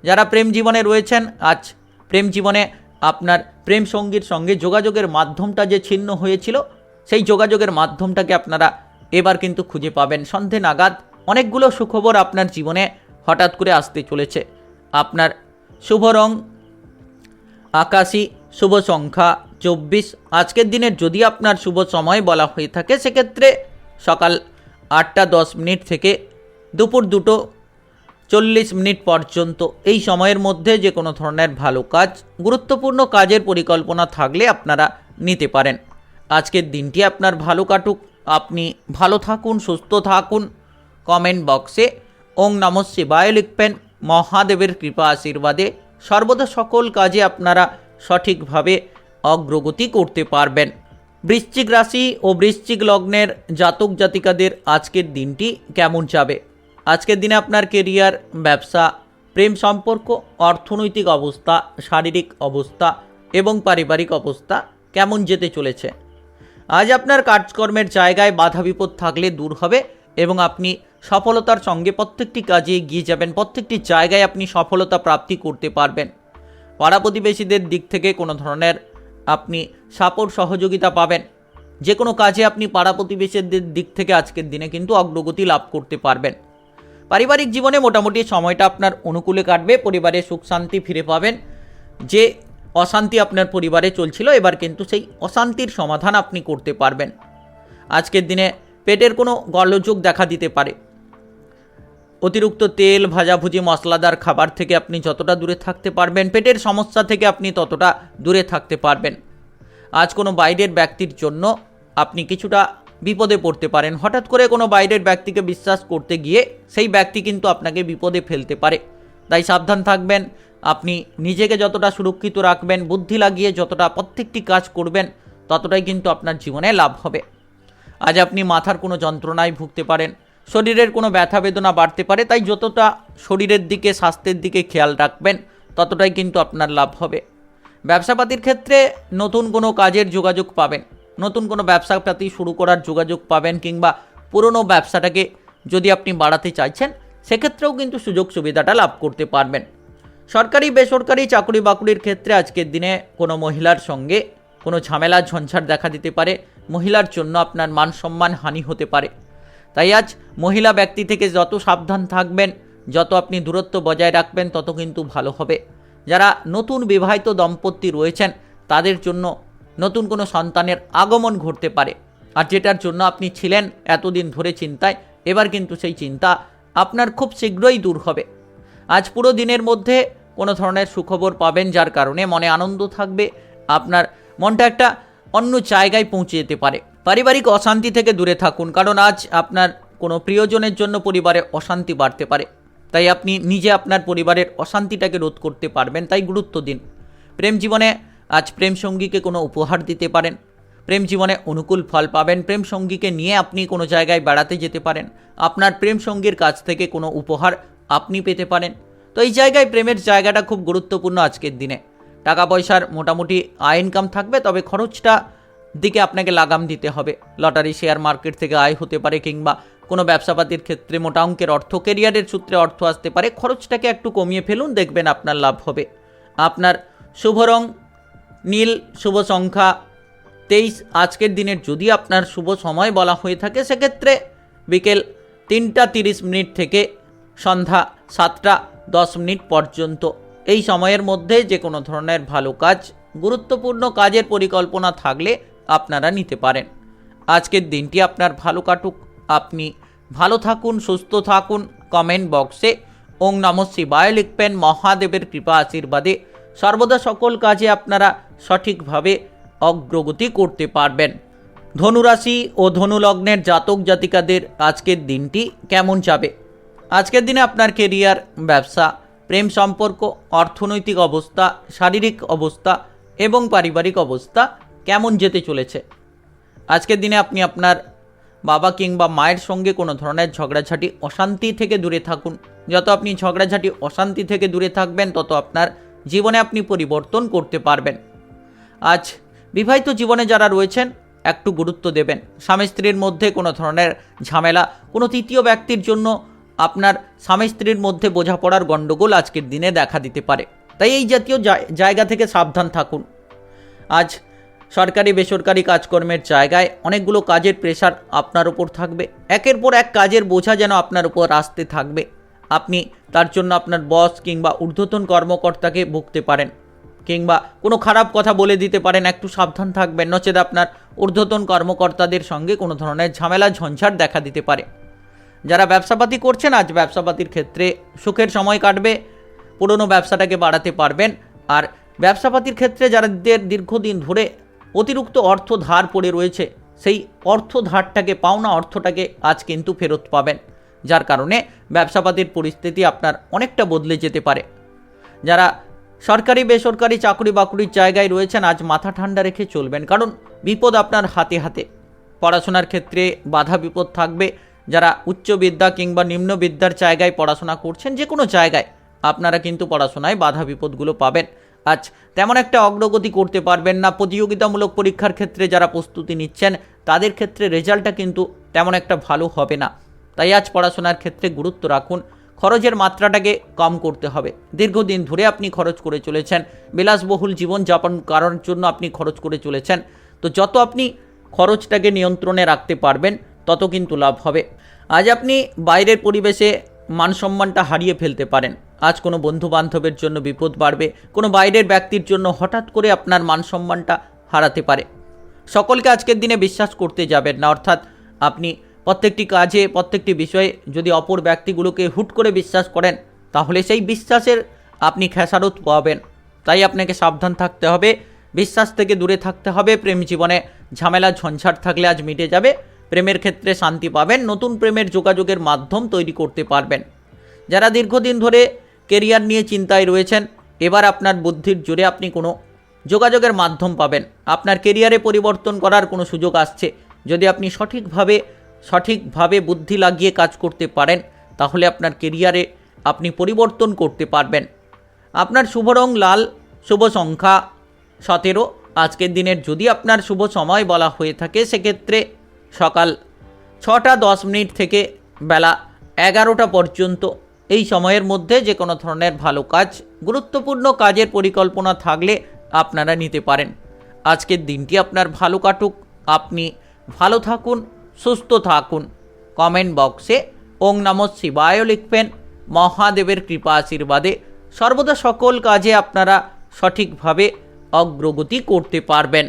যারা প্রেম জীবনে রয়েছেন, আজ প্রেম জীবনে আপনার প্রেম সঙ্গীর সঙ্গে যোগাযোগের মাধ্যমটা যে ছিন্ন হয়েছিল, সেই যোগাযোগের মাধ্যমটাকে আপনারা এবার কিন্তু খুঁজে পাবেন। সন্ধে নাগাদ অনেকগুলো সুখবর আপনার জীবনে হঠাৎ করে আসতে চলেছে। আপনার শুভ রং আকাশী, শুভ সংখ্যা 24। আজকের দিনের যদি আপনার শুভ সময় বলা হয়ে থাকে, সেক্ষেত্রে সকাল 8টা 10 থেকে দুপুর 2:40 পর্যন্ত। এই সময়ের মধ্যে যে কোনো ধরনের ভালো কাজ, গুরুত্বপূর্ণ কাজের পরিকল্পনা থাকলে আপনারা নিতে পারেন। আজকের দিনটি আপনার ভালো কাটুক, আপনি ভালো থাকুন, সুস্থ থাকুন। কমেন্ট বক্সে ওং নমঃ শিবায় লিখবেন। মহাদেবের কৃপা আশীর্বাদে সর্বদা সকল কাজে আপনারা সঠিকভাবে অগ্রগতি করতে পারবেন। বৃশ্চিক রাশি ও বৃশ্চিক লগ্নের জাতক জাতিকাদের আজকের দিনটি কেমন যাবে? আজকের দিনে আপনার কেরিয়ার, ব্যবসা, প্রেম সম্পর্ক, অর্থনৈতিক অবস্থা, শারীরিক অবস্থা এবং পারিবারিক অবস্থা কেমন যেতে চলেছে? আজ আপনার কাজকর্মের জায়গায় বাধা বিপদ থাকলে দূর হবে এবং আপনি সফলতার সঙ্গে প্রত্যেকটি কাজে এগিয়ে যাবেন। প্রত্যেকটি জায়গায় আপনি সফলতা প্রাপ্তি করতে পারবেন। পাড়া প্রতিবেশীদের দিক থেকে কোনো ধরনের আপনি সাপোর্ট সহযোগিতা পাবেন। যে কোনো কাজে আপনি পাড়া প্রতিবেশীদের দিক থেকে আজকের দিনে কিন্তু অগ্রগতি লাভ করতে পারবেন। পারিবারিক জীবনে মোটামুটি সময়টা আপনার অনুকূলে কাটবে। পরিবারে সুখ শান্তি ফিরে পাবেন। যে অশান্তি আপনার পরিবারে চলছিল, এবার কিন্তু সেই অশান্তির সমাধান আপনি করতে পারবেন। আজকের দিনে পেটের কোনো গোলযোগ দেখা দিতে পারে। অতিরিক্ত তেল, ভাজাভুজি, মশলাদার খাবার থেকে আপনি যতটা দূরে থাকতে পারবেন, পেটের সমস্যা থেকে আপনি ততটা দূরে থাকতে পারবেন। আজ কোনো বাইরের ব্যক্তির জন্য আপনি কিছুটা বিপদে পড়তে পারেন। হঠাৎ করে কোনো বাইরের ব্যক্তিকে বিশ্বাস করতে গিয়ে সেই ব্যক্তি কিন্তু আপনাকে বিপদে ফেলতে পারে, তাই সাবধান থাকবেন। আপনি নিজেকে যতটা সুরক্ষিত রাখবেন, বুদ্ধি লাগিয়ে যতটা প্রত্যেকটি কাজ করবেন, ততটাই কিন্তু আপনার জীবনে লাভ হবে। আজ আপনি মাথার কোনো যন্ত্রণায় ভুগতে পারেন, শরীরের কোনো ব্যথা বেদনা বাড়তে পারে, তাই যতটা শরীরের দিকে, স্বাস্থ্যের দিকে খেয়াল রাখবেন, ততটাই কিন্তু আপনার লাভ হবে। ব্যবসাপাতির ক্ষেত্রে নতুন কোনো কাজের যোগাযোগ পাবেন, নতুন কোনো ব্যবসাপাতি শুরু করার যোগাযোগ পাবেন, কিংবা পুরনো ব্যবসাটাকে যদি আপনি বাড়াতে চাইছেন, সেক্ষেত্রেও কিন্তু সুযোগ সুবিধাটা লাভ করতে পারবেন। সরকারি বেসরকারি চাকরি বাকরির ক্ষেত্রে আজকের দিনে কোনো মহিলার সঙ্গে কোনো ঝামেলা ঝঞ্ঝাট দেখা দিতে পারে। মহিলার জন্য আপনার মান সম্মান হানি হতে পারে, তাই আজ মহিলা ব্যক্তি থেকে যত সাবধান থাকবেন, যত আপনি দূরত্ব বজায় রাখবেন, তত কিন্তু ভালো হবে। যারা নতুন বিবাহিত দম্পতি রয়েছেন, তাদের জন্য নতুন কোনো সন্তানের আগমন ঘটতে পারে। আর যেটার জন্য আপনি ছিলেন এতদিন ধরে চিন্তায়, এবার কিন্তু সেই চিন্তা আপনার খুব শীঘ্রই দূর হবে। আজ পুরো দিনের মধ্যে কোনো ধরনের সুখবর পাবেন, যার কারণে মনে আনন্দ থাকবে। আপনার মনটা একটা অন্য জায়গায় পৌঁছে যেতে পারে। পারিবারিক অশান্তি থেকে দূরে থাকুন, কারণ আজ আপনার কোনো প্রিয়জনের জন্য পরিবারে অশান্তি বাড়তে পারে, তাই আপনি নিজে আপনার পরিবারের অশান্তিটাকে রোধ করতে পারবেন, তাই গুরুত্ব দিন। প্রেম জীবনে আজ প্রেম সঙ্গীকে কোনো উপহার দিতে পারেন, প্রেম জীবনে অনুকূল ফল পাবেন। প্রেম সঙ্গীকে নিয়ে আপনি কোনো জায়গায় বেড়াতে যেতে পারেন, আপনার প্রেম সঙ্গীর কাছ থেকে কোনো উপহার আপনি পেতে পারেন। তো এই জায়গায় প্রেমের জায়গাটা খুব গুরুত্বপূর্ণ আজকের দিনে। টাকা পয়সার মোটামুটি আয় ইনকাম থাকবে, তবে খরচটা দিকে আপনাকে লাগাম দিতে হবে। লটারি, শেয়ার মার্কেট থেকে আয় হতে পারে, কিংবা কোনো ব্যবসাপাতির ক্ষেত্রে মোটা অঙ্কের অর্থ, কেরিয়ারের সূত্রে অর্থ আসতে পারে। খরচটাকে একটু কমিয়ে ফেলুন, দেখবেন আপনার লাভ হবে। আপনার শুভ রং নীল, শুভ সংখ্যা 23। আজকের দিনের যদি আপনার শুভ সময় বলা হয়ে থাকে, সেক্ষেত্রে বিকেল 3টা 30 থেকে সন্ধ্যা 7টা 10 পর্যন্ত। এই সময়ের মধ্যে যে কোনো ধরনের ভালো কাজ, গুরুত্বপূর্ণ কাজের পরিকল্পনা থাকলে আপনারা নিতে পারেন। আজকের দিনটি আপনার ভালো কাটুক, আপনি ভালো থাকুন, সুস্থ থাকুন। কমেন্ট বক্সে ওং নমঃ শিবায় লিখবেন। মহাদেবের কৃপা আশীর্বাদে সর্বদা সকল কাজে আপনারা সঠিকভাবে অগ্রগতি করতে পারবেন। ধনুরাশি ও ধনুলগ্নের জাতক জাতিকাদের আজকের দিনটি কেমন যাবে? আজকের দিনে আপনার কেরিয়ার, ব্যবসা, প্রেম সম্পর্ক, অর্থনৈতিক অবস্থা, শারীরিক অবস্থা এবং পারিবারিক অবস্থা কেমন যেতে চলেছে? আজকের দিনে আপনি আপনার বাবা কিংবা মায়ের সঙ্গে কোনো ধরনের ঝগড়াঝাটি, অশান্তি থেকে দূরে থাকুন। যত আপনি ঝগড়াঝাটি, অশান্তি থেকে দূরে থাকবেন, তত আপনার জীবনে আপনি পরিবর্তন করতে পারবেন। আজ বিবাহিত জীবনে যারা রয়েছেন একটু গুরুত্ব দেবেন। স্বামী স্ত্রীর মধ্যে কোনো ধরনের ঝামেলা, কোনো তৃতীয় ব্যক্তির জন্য আপনার স্বামী স্ত্রীর মধ্যে বোঝাপড়ার গণ্ডগোল আজকের দিনে দেখা দিতে পারে, তাই এই জাতীয় জায়গা থেকে সাবধান থাকুন। আজ সরকারি বেসরকারি কাজকর্মের জায়গায় অনেকগুলো কাজের প্রেশার আপনার উপর থাকবে। একের পর এক কাজের বোঝা যেন আপনার উপর আসতে থাকবে। আপনি তার জন্য আপনার বস কিংবা ঊর্ধ্বতন কর্মকর্তাকে ভুগতে পারেন, কিংবা কোনো খারাপ কথা বলে দিতে পারেন। একটু সাবধান থাকবেন, নচেত আপনার ঊর্ধ্বতন কর্মকর্তাদের সঙ্গে কোনো ধরনের ঝামেলা ঝঞ্ঝাট দেখা দিতে পারে। যারা ব্যবসাপাতি করছেন, আজ ব্যবসাপাতির ক্ষেত্রে সুখের সময় কাটবে। পুরনো ব্যবসাটাকে বাড়াতে পারবেন। আর ব্যবসাপাতির ক্ষেত্রে যাদের দীর্ঘদিন ধরে অতিরিক্ত অর্থ ধার পড়ে রয়েছে, সেই অর্থ ধারটাকে, পাওনা অর্থটাকে আজ কিন্তু ফেরত পাবেন, যার কারণে ব্যবসাপাতির পরিস্থিতি আপনার অনেকটা বদলে যেতে পারে। যারা সরকারি বেসরকারি চাকরি বাকরির জায়গায় রয়েছেন, আজ মাথা ঠান্ডা রেখে চলবেন, কারণ বিপদ আপনার হাতে হাতে। পড়াশোনার ক্ষেত্রে বাধা বিপদ থাকবে। যারা উচ্চ বিদ্যা কিংবা নিম্ন বিদ্যার জায়গায় পড়াশোনা করছেন, যে কোনো জায়গায় আপনারা কিন্তু পড়াশোনায় বাধা বিপদগুলো পাবেন। আজ তেমন একটা অগ্রগতি করতে পারবেন না। প্রতিযোগিতামূলক পরীক্ষার ক্ষেত্রে যারা প্রস্তুতি নিচ্ছেন, তাদের ক্ষেত্রে রেজাল্টটা কিন্তু তেমন একটা ভালো হবে না। তাই আজ পড়াশোনার ক্ষেত্রে গুরুত্ব রাখুন। খরচের মাত্রাটাকে কম করতে হবে। দীর্ঘদিন ধরে আপনি খরচ করে চলেছেন, বিলাসবহুল জীবনযাপন করার জন্য আপনি খরচ করে চলেছেন। তো যত আপনি খরচটাকে নিয়ন্ত্রণে রাখতে পারবেন, তত কিন্তু লাভ হবে। আজ আপনি বাইরের পরিবেশে মানসম্মানটা হারিয়ে ফেলতে পারেন। আজ কোনো বন্ধু বান্ধবের জন্য বিপদ বাড়বে। কোনো বাইরের ব্যক্তির জন্য হঠাৎ করে আপনার মানসম্মানটা হারাতে পারে। সকলকে আজকের দিনে বিশ্বাস করতে যাবেন না। অর্থাৎ আপনি প্রত্যেকটি কাজে, প্রত্যেকটি বিষয়ে যদি অপর ব্যক্তিগুলোকে হুট করে বিশ্বাস করেন, তাহলে সেই বিশ্বাসের আপনি খেসারত পাবেন। তাই আপনাকে সাবধান থাকতে হবে, বিশ্বাস থেকে দূরে থাকতে হবে। প্রেম জীবনে ঝামেলা ঝঞ্ঝাট থাকলে আজ মিটে যাবে। প্রেমের ক্ষেত্রে শান্তি পাবেন। নতুন প্রেমের যোগাযোগের মাধ্যম তৈরি করতে পারবেন। যারা দীর্ঘদিন ধরে কেরিয়ার নিয়ে চিন্তায় রয়েছেন, এবার আপনার বুদ্ধির জোরে আপনি কোনো যোগাযোগের মাধ্যম পাবেন। আপনার কেরিয়ারে পরিবর্তন করার কোনো সুযোগ আসছে। যদি আপনি সঠিকভাবে বুদ্ধি লাগিয়ে কাজ করতে পারেন, তাহলে আপনার কেরিয়ারে আপনি পরিবর্তন করতে পারবেন। আপনার শুভ রং লাল, শুভ সংখ্যা 17। আজকের দিনের যদি আপনার শুভ সময় বলা হয়ে থাকে, সেক্ষেত্রে সকাল 6:10 থেকে বেলা 11টা পর্যন্ত। এই সময়ের মধ্যে যে কোনো ধরনের ভালো কাজ, গুরুত্বপূর্ণ কাজের পরিকল্পনা থাকলে আপনারা নিতে পারেন। আজকের দিনটি আপনার ভালো কাটুক। আপনি ভালো থাকুন, সুস্থ থাকুন। কমেন্ট বক্সে ওং নমঃ শিবায় লিখবেন। মহাদেবের কৃপা আশীর্বাদে সর্বদা সকল কাজে আপনারা সঠিকভাবে অগ্রগতি করতে পারবেন।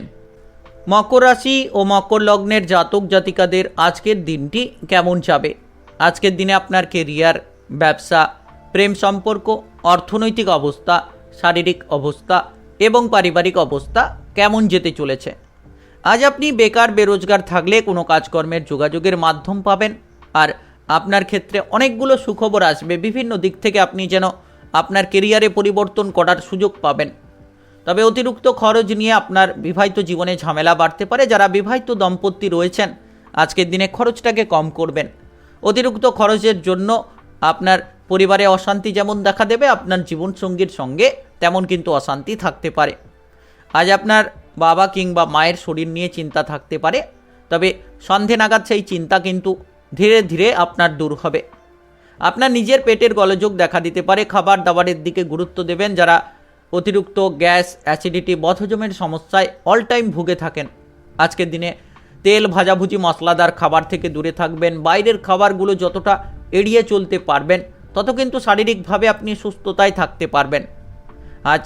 মকর রাশি ও মকর লগ্নের জাতক জাতিকাদের আজকের দিনটি কেমন যাবে? আজকের দিনে আপনার কেরিয়ার, ব্যবসা, প্রেম সম্পর্ক, অর্থনৈতিক অবস্থা, শারীরিক অবস্থা এবং পারিবারিক অবস্থা কেমন যেতে চলেছে? আজ আপনি বেকার বেরোজগার থাকলে কোনো কাজকর্মের যোগাযোগের মাধ্যম পাবেন। আর আপনার ক্ষেত্রে অনেকগুলো সুখবর আসবে। বিভিন্ন দিক থেকে আপনি যেন আপনার কেরিয়ারে পরিবর্তন করার সুযোগ পাবেন। তবে অতিরিক্ত খরচ নিয়ে আপনার বিবাহিত জীবনে ঝামেলা বাড়তে পারে। যারা বিবাহিত দম্পতি রয়েছেন, আজকের দিনে খরচটাকে কম করবেন। অতিরিক্ত খরচের জন্য আপনার পরিবারে অশান্তি যেমন দেখা দেবে, আপনার জীবনসঙ্গীর সঙ্গে তেমন কিন্তু অশান্তি থাকতে পারে। আজ আপনার বাবা কিংবা মায়ের শরীর নিয়ে চিন্তা থাকতে পারে, তবে সন্ধে নাগাদ সেই চিন্তা কিন্তু ধীরে ধীরে আপনার দূর হবে। আপনার নিজের পেটের গোলযোগ দেখা দিতে পারে। খাবার দাবারের দিকে গুরুত্ব দেবেন। যারা অতিরিক্ত গ্যাস, অ্যাসিডিটি, বদহজমের সমস্যায় অল টাইম ভুগে থাকেন, আজকের দিনে তেল, ভাজাভুজি, মশলাদার খাবার থেকে দূরে থাকবেন। বাইরের খাবারগুলো যতটা এড়িয়ে চলতে পারবেন, তত কিন্তু শারীরিকভাবে আপনি সুস্থতায় থাকতে পারবেন। আজ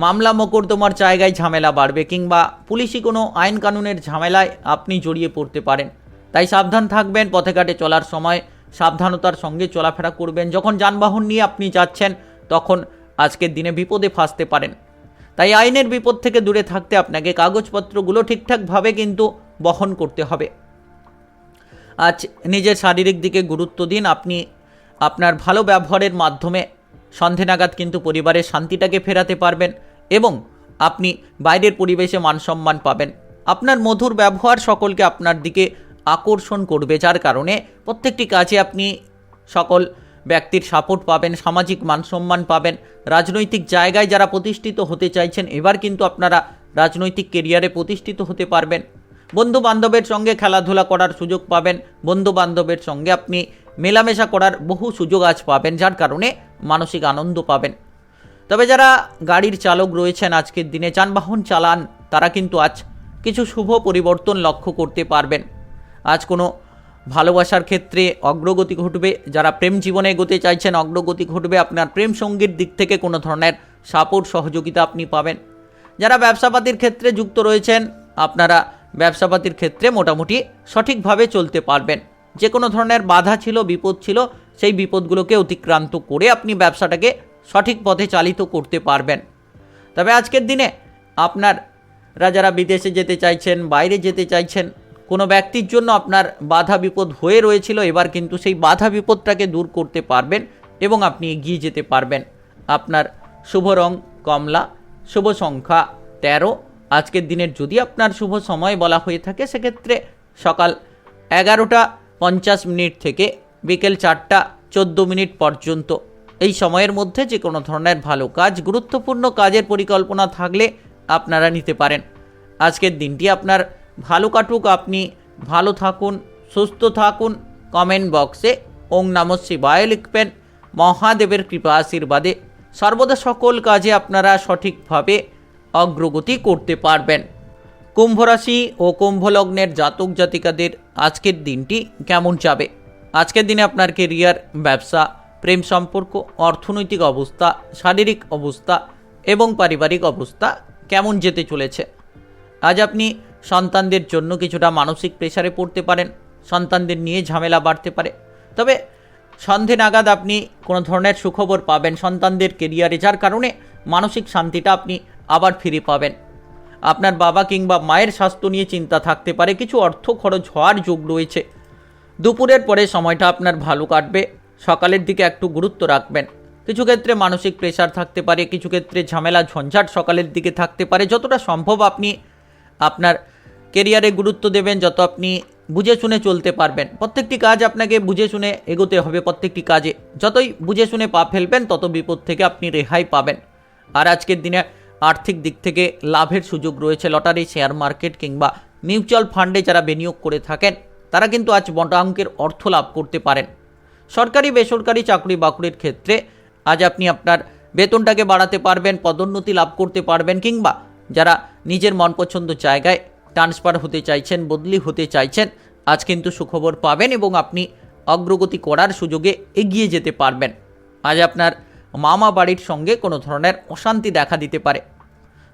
মামলা মোকদ্দমার জায়গায় ঝামেলা বাড়বে, কিংবা পুলিশি কোনো আইন কানুনের ঝামেলায় আপনি জড়িয়ে পড়তে পারেন। তাই সাবধান থাকবেন। পথে ঘাটে চলার সময় সাবধানতার সঙ্গে চলাফেরা করবেন। যখন যানবাহন নিয়ে আপনি যাচ্ছেন তখন আজকের দিনে বিপদে ফাঁসতে পারেন। তাই আইনের বিপদ থেকে দূরে থাকতে আপনাকে কাগজপত্রগুলো ঠিকঠাকভাবে কিন্তু বহন করতে হবে। আজ নিজের শারীরিক দিকে গুরুত্ব দিন। আপনি আপনার ভালো ব্যবহারের মাধ্যমে সন্ধে নাগাদ কিন্তু পরিবারের শান্তিটাকে ফেরাতে পারবেন এবং আপনি বাইরের পরিবেশে মানসম্মান পাবেন। আপনার মধুর ব্যবহার সকলকে আপনার দিকে আকর্ষণ করবে, যার কারণে প্রত্যেকটি কাজে আপনি সকল ব্যক্তির সাপোর্ট পাবেন, সামাজিক মানসম্মান পাবেন। রাজনৈতিক জায়গায় যারা প্রতিষ্ঠিত হতে চাইছেন, এবার কিন্তু আপনারা রাজনৈতিক কেরিয়ারে প্রতিষ্ঠিত হতে পারবেন। বন্ধু বান্ধবের সঙ্গে খেলাধুলা করার সুযোগ পাবেন। বন্ধু বান্ধবের সঙ্গে আপনি মেলামেশা করার বহু সুযোগ আজ পাবেন, যার কারণে মানসিক আনন্দ পাবেন। তবে যারা গাড়ির চালক রয়েছেন, আজকের দিনে যানবাহন চালান, তারা কিন্তু আজ কিছু শুভ পরিবর্তন লক্ষ্য করতে পারবেন। আজ কোনো ভালোবাসার ক্ষেত্রে অগ্রগতি ঘটবে। যারা প্রেম জীবনে এগোতে চাইছেন, অগ্রগতি ঘটবে। আপনার প্রেম সঙ্গীর দিক থেকে কোনো ধরনের সাপোর্ট সহযোগিতা আপনি পাবেন। যারা ব্যবসাপাতির ক্ষেত্রে যুক্ত রয়েছেন, আপনারা ব্যবসাপাতির ক্ষেত্রে মোটামুটি সঠিকভাবে চলতে পারবেন। যে কোনো ধরনের বাধা ছিল, বিপদ ছিল, সেই বিপদগুলোকে অতিক্রান্ত করে আপনি ব্যবসাটাকে সঠিক পথে চালিত করতে পারবেন। তবে আজকের দিনে আপনারা যারা বিদেশে যেতে চাইছেন, বাইরে যেতে চাইছেন, কোনো ব্যক্তির জন্য আপনার বাধা বিপদ হয়ে রয়েছিল, এবার কিন্তু সেই বাধা বিপদটাকে দূর করতে পারবেন এবং আপনি এগিয়ে যেতে পারবেন। আপনার শুভ রং কমলা, শুভ সংখ্যা 13। আজকের দিনের যদি আপনার শুভ সময় বলা হয়ে থাকে, সেক্ষেত্রে সকাল 11:50 থেকে বিকেল 4:14 পর্যন্ত। এই সময়ের মধ্যে যে কোনো ধরনের ভালো কাজ, গুরুত্বপূর্ণ কাজের পরিকল্পনা থাকলে আপনারা নিতে পারেন। আজকের দিনটি আপনার ভালো কাটুক, আপনি ভালো থাকুন, সুস্থ থাকুন। কমেন্ট বক্সে ওং নমঃ শিবায় লিখবেন। মহাদেবের কৃপা আশীর্বাদে সর্বদা সকল কাজে আপনারা সঠিকভাবে অগ্রগতি করতে পারবেন। কুম্ভ রাশি ও কুম্ভ লগ্নের জাতক জাতিকাদের আজকের দিনটি কেমন যাবে? আজকের দিনে আপনার কেরিয়ার, ব্যবসা, প্রেম সম্পর্ক, অর্থনৈতিক অবস্থা, শারীরিক অবস্থা এবং পারিবারিক অবস্থা কেমন যেতে চলেছে? আজ আপনি সন্তানদের জন্য কিছুটা মানসিক প্রেসারে পড়তে পারেন। সন্তানদের নিয়ে ঝামেলা বাড়তে পারে। তবে সন্ধে নাগাদ আপনি কোনো ধরনের সুখবর পাবেন সন্তানদের কেরিয়ারে, যার কারণে মানসিক শান্তিটা আপনি আবার ফিরে পাবেন। আপনার বাবা কিংবা মায়ের স্বাস্থ্য নিয়ে চিন্তা থাকতে পারে। কিছু অর্থ খরচ হওয়ার যোগ রয়েছে। দুপুরের পরে সময়টা আপনার ভালো কাটবে। সকালের দিকে একটু গুরুত্ব রাখবেন। কিছু ক্ষেত্রে মানসিক প্রেসার থাকতে পারে, কিছু ক্ষেত্রে ঝামেলা ঝঞ্ঝাট সকালের দিকে থাকতে পারে। যতটা সম্ভব আপনি আপনার কেরিয়ারে গুরুত্ব দেবেন, যত আপনি বুঝে শুনে চলতে পারবেন। প্রত্যেকটি কাজ আপনাকে বুঝে শুনে এগোতে হবে। প্রত্যেকটি কাজে যতই বুঝে শুনে পা ফেলবেন, তত বিপদ থেকে আপনি রেহাই পাবেন। আর আজকের দিনে আর্থিক দিক থেকে লাভের সুযোগ রয়েছে। লটারি, শেয়ার মার্কেট কিংবা মিউচুয়াল ফান্ডে যারা বিনিয়োগ করে থাকেন, তারা কিন্তু আজ মোটা অঙ্কের অর্থ লাভ করতে পারেন। সরকারি বেসরকারি চাকরি বাকরির ক্ষেত্রে আজ আপনি আপনার বেতনটাকে বাড়াতে পারবেন, পদোন্নতি লাভ করতে পারবেন, কিংবা যারা নিজের মনপছন্দ জায়গায় ট্রান্সফার হতে চাইছেন, বদলি হতে চাইছেন, আজ কিন্তু সুখবর পাবেন এবং আপনি অগ্রগতি করার সুযোগে এগিয়ে যেতে পারবেন। আজ আপনার মামা বাড়ির সঙ্গে কোনো ধরনের অশান্তি দেখা দিতে পারে।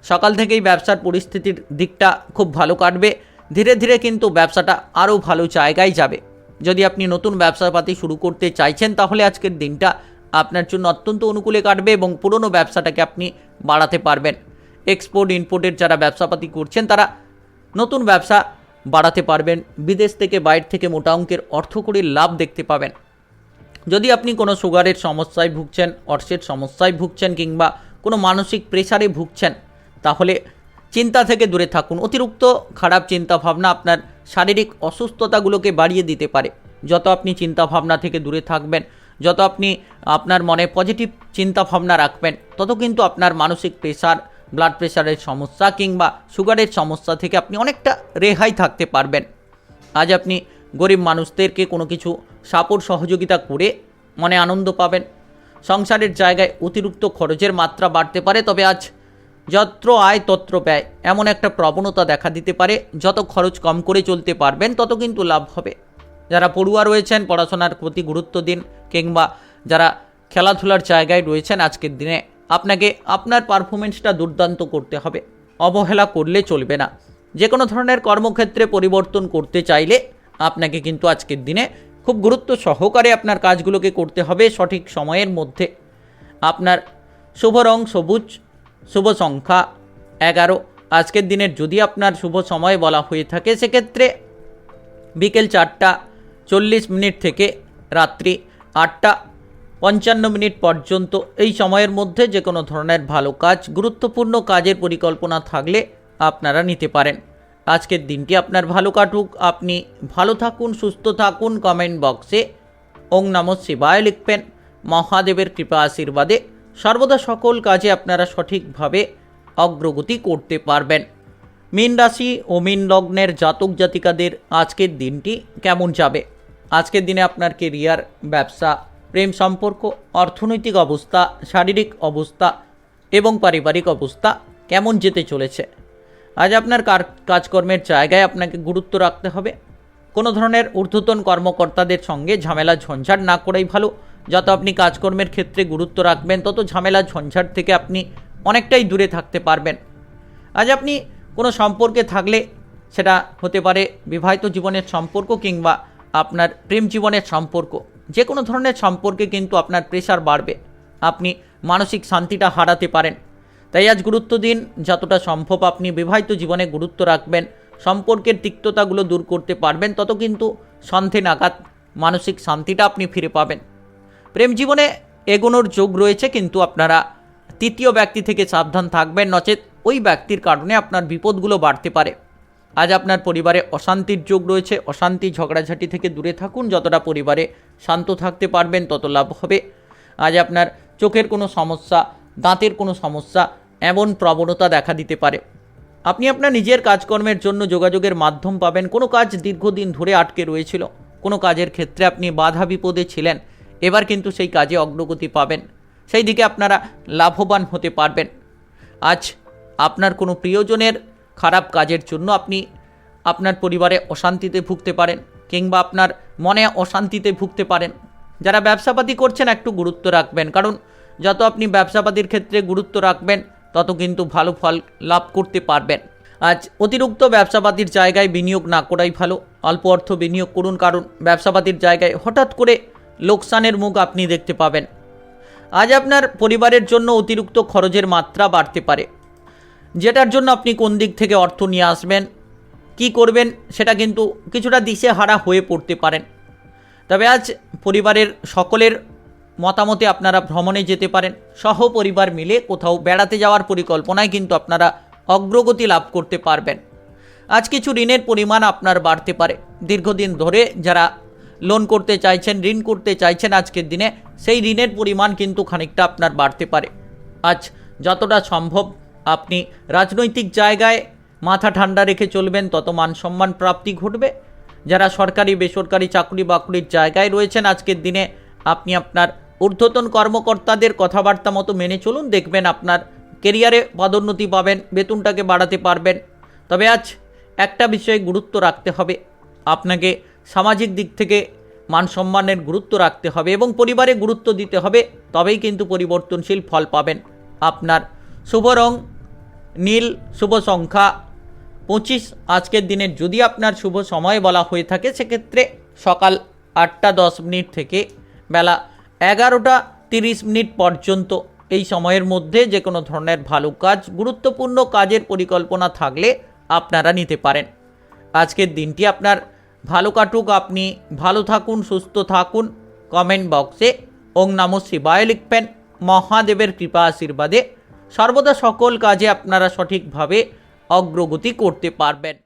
সকাল থেকেই ব্যবসার পরিস্থিতির দিকটা খুব ভালো কাটবে। ধীরে ধীরে কিন্তু ব্যবসাটা আরও ভালো জায়গায় যাবে। যদি আপনি নতুন ব্যবসাপাতি শুরু করতে চাইছেন, তাহলে আজকের দিনটা আপনার জন্য অত্যন্ত অনুকূলে কাটবে এবং পুরনো ব্যবসাটাকে আপনি বাড়াতে পারবেন। এক্সপোর্ট ইম্পোর্টের যারা ব্যবসাপাতি করছেন, তারা নতুন ব্যবসা বাড়াতে পারবেন। বিদেশ থেকে, বাইরে থেকে মোটা অঙ্কের অর্থকরীর লাভ দেখতে পাবেন। যদি আপনি কোনো সুগারের সমস্যায় ভুগছেন, অর্থের সমস্যায় ভুগছেন কিংবা কোনো মানসিক প্রেসারে ভুগছেন, তাহলে চিন্তা থেকে দূরে থাকুন। অতিরিক্ত খারাপ চিন্তাভাবনা আপনার শারীরিক অসুস্থতাগুলোকে বাড়িয়ে দিতে পারে। যত আপনি চিন্তাভাবনা থেকে দূরে থাকবেন, যত আপনি আপনার মনে পজিটিভ চিন্তাভাবনা রাখবেন, তত কিন্তু আপনার মানসিক প্রেসার, ব্লাড প্রেশারের সমস্যা কিংবা সুগারের সমস্যা থেকে আপনি অনেকটা রেহাই থাকতে পারবেন। আজ আপনি গরিব মানুষদেরকে কোনো কিছু সাপোর্ট সহযোগিতা করে মনে আনন্দ পাবেন। সংসারের জায়গায় অতিরিক্ত খরচের মাত্রা বাড়তে পারে। তবে আজ যত্র আয় তত্র ব্যয়, এমন একটা প্রবণতা দেখা দিতে পারে। যত খরচ কম করে চলতে পারবেন, তত কিন্তু লাভ হবে। যারা পড়ুয়া রয়েছেন, পড়াশোনার প্রতি গুরুত্ব দিন, কিংবা যারা খেলাধুলার জায়গায় রয়েছেন, আজকের দিনে আপনাকে আপনার পারফরমেন্সটা দুর্দান্ত করতে হবে। অবহেলা করলে চলবে না। যে কোনো ধরনের কর্মক্ষেত্রে পরিবর্তন করতে চাইলে আপনাকে কিন্তু আজকের দিনে খুব গুরুত্ব সহকারে আপনার কাজগুলোকে করতে হবে সঠিক সময়ের মধ্যে। আপনার শুভ রং সবুজ, শুভ সংখ্যা 11। আজকের দিনের যদি আপনার শুভ সময় বলা হয়ে থাকে সেক্ষেত্রে বিকেল 4:40 থেকে রাত্রি 8:55 পর্যন্ত এই সময়ের মধ্যে যে কোনো ধরনের ভালো কাজ, গুরুত্বপূর্ণ কাজের পরিকল্পনা থাকলে আপনারা নিতে পারেন। আজকের দিনটি আপনার ভালো কাটুক, আপনি ভালো থাকুন, সুস্থ থাকুন। কমেন্ট বক্সে ওং নমঃ শিবায় লিখবেন। মহাদেবের কৃপা আশীর্বাদে সর্বদা সকল কাজে আপনারা সঠিকভাবে অগ্রগতি করতে পারবেন। মীন রাশি ও মীন লগ্নের জাতক জাতিকাদের আজকের দিনটি কেমন যাবে? আজকের দিনে আপনার কেরিয়ার, ব্যবসা, প্রেম সম্পর্ক, অর্থনৈতিক অবস্থা, শারীরিক অবস্থা এবং পারিবারিক অবস্থা কেমন যেতে চলেছে? আজ আপনার কাজকর্মের জায়গায় আপনাকে গুরুত্ব রাখতে হবে। কোনো ধরনের ঊর্ধ্বতন কর্মকর্তাদের সঙ্গে ঝামেলা ঝঞ্ঝাট না করাই ভালো। যত আপনি কাজকর্মের ক্ষেত্রে গুরুত্ব রাখবেন তত ঝামেলা ঝঞ্ঝাট থেকে আপনি অনেকটাই দূরে থাকতে পারবেন। আজ আপনি কোনো সম্পর্কে থাকলে সেটা হতে পারে বিবাহিত জীবনের সম্পর্ক কিংবা আপনার প্রেম জীবনের সম্পর্ক, যে কোনো ধরনের সম্পর্কে কিন্তু আপনার প্রেশার বাড়বে, আপনি মানসিক শান্তিটা হারাতে পারেন। তাই আজ গুরুত্ব দিন, যতটা সম্ভব আপনি বিবাহিত জীবনে গুরুত্ব রাখবেন, সম্পর্কের তিক্ততাগুলো দূর করতে পারবেন, তত কিন্তু সন্ধে নাগাদ মানসিক শান্তিটা আপনি ফিরে পাবেন। প্রেম জীবনে এগোনোর যোগ রয়েছে, কিন্তু আপনারা তৃতীয় ব্যক্তি থেকে সাবধান থাকবেন, নচেত ওই ব্যক্তির কারণে আপনার বিপদগুলো বাড়তে পারে। আজ আপনার পরিবারে অশান্তির যোগ রয়েছে, অশান্তি ঝগড়াঝাটি থেকে দূরে থাকুন। যতটা পরিবারে শান্ত থাকতে পারবেন তত লাভ হবে। আজ আপনার চোখের কোনো সমস্যা, দাঁতের কোনো সমস্যা, এমন প্রবণতা দেখা দিতে পারে। আপনি আপনার নিজের কাজকর্মের জন্য যোগাযোগের মাধ্যম পাবেন। কোনো কাজ দীর্ঘদিন ধরে আটকে রয়েছিল, কোনো কাজের ক্ষেত্রে আপনি বাধা বিপদে ছিলেন, এবার কিন্তু সেই কাজে অগ্রগতি পাবেন, সেই দিকে আপনারা লাভবান হতে পারবেন। আজ আপনার কোনো প্রিয়জনের খারাপ কাজের জন্য আপনি আপনার পরিবারে অশান্তিতে ভুগতে পারেন কিংবা আপনার মনে অশান্তিতে ভুগতে পারেন। যারা ব্যবসাপাতি করছেন একটু গুরুত্ব রাখবেন, কারণ যত আপনি ব্যবসাপাতির ক্ষেত্রে গুরুত্ব রাখবেন তত কিন্তু ভালো ফল লাভ করতে পারবেন। আজ অতিরিক্ত ব্যবসাপাতির জায়গায় বিনিয়োগ না করাই ভালো। অল্প অর্থ বিনিয়োগ করুন, কারণ ব্যবসাপাতির জায়গায় হঠাৎ করে লোকসানের মুখ আপনি দেখতে পাবেন। আজ আপনার পরিবারের জন্য অতিরিক্ত খরচের মাত্রা বাড়তে পারে, যেটার জন্য আপনি কোন দিক থেকে অর্থ নিয়ে আসবেন, কি করবেন, সেটা কিন্তু কিছুটা দিশেহারা হয়ে পড়তে পারেন। তবে আজ পরিবারের সকলের মতামতে আপনারা ভ্রমণে যেতে পারেন। সহপরিবার মিলে কোথাও বেড়াতে যাওয়ার পরিকল্পনায় কিন্তু আপনারা অগ্রগতি লাভ করতে পারবেন। আজ কিছু ঋণের পরিমাণ আপনার বাড়তে পারে। দীর্ঘদিন ধরে যারা লোন করতে চাইছেন, ঋণ করতে চাইছেন, আজকের দিনে সেই ঋণের পরিমাণ কিন্তু খানিকটা আপনার বাড়তে পারে। আজ যতটা সম্ভব আপনি রাজনৈতিক জায়গায় মাথা ঠান্ডা রেখে চলবেন, তত মান সম্মান প্রাপ্তি ঘটবে। যারা সরকারি বেসরকারি চাকরি বাকরির জায়গায় রয়েছেন, আজকের দিনে আপনি আপনার ঊর্ধ্বতন কর্মকর্তাদের কথাবার্তা মতো মেনে চলুন, দেখবেন আপনার কেরিয়ারে পদোন্নতি পাবেন, বেতনটাকে বাড়াতে পারবেন। তবে আজ একটা বিষয়ে গুরুত্ব রাখতে হবে, আপনাকে সামাজিক দিক থেকে মান সম্মানের গুরুত্ব রাখতে হবে এবং পরিবারে গুরুত্ব দিতে হবে, তবেই কিন্তু পরিবর্তনশীল ফল পাবেন। আপনার শুভ রং নীল, শুভ সংখ্যা 25। আজকের দিনের যদি আপনার শুভ সময় বলা হয়ে থাকে সেক্ষেত্রে সকাল 8:10 থেকে বেলা 11:30 পর্যন্ত এই সময়ের মধ্যে যে কোনো ধরনের ভালো কাজ, গুরুত্বপূর্ণ কাজের পরিকল্পনা থাকলে আপনারা নিতে পারেন। আজকের দিনটি আপনার ভালো কাটুক, আপনি ভালো থাকুন, সুস্থ থাকুন। কমেন্ট বক্সে ওং নমঃ শিবায় লিখবেন। মহাদেবের কৃপা আশীর্বাদে সর্বদা সকল কাজে আপনারা সঠিকভাবে অগ্রগতি করতে পারবেন।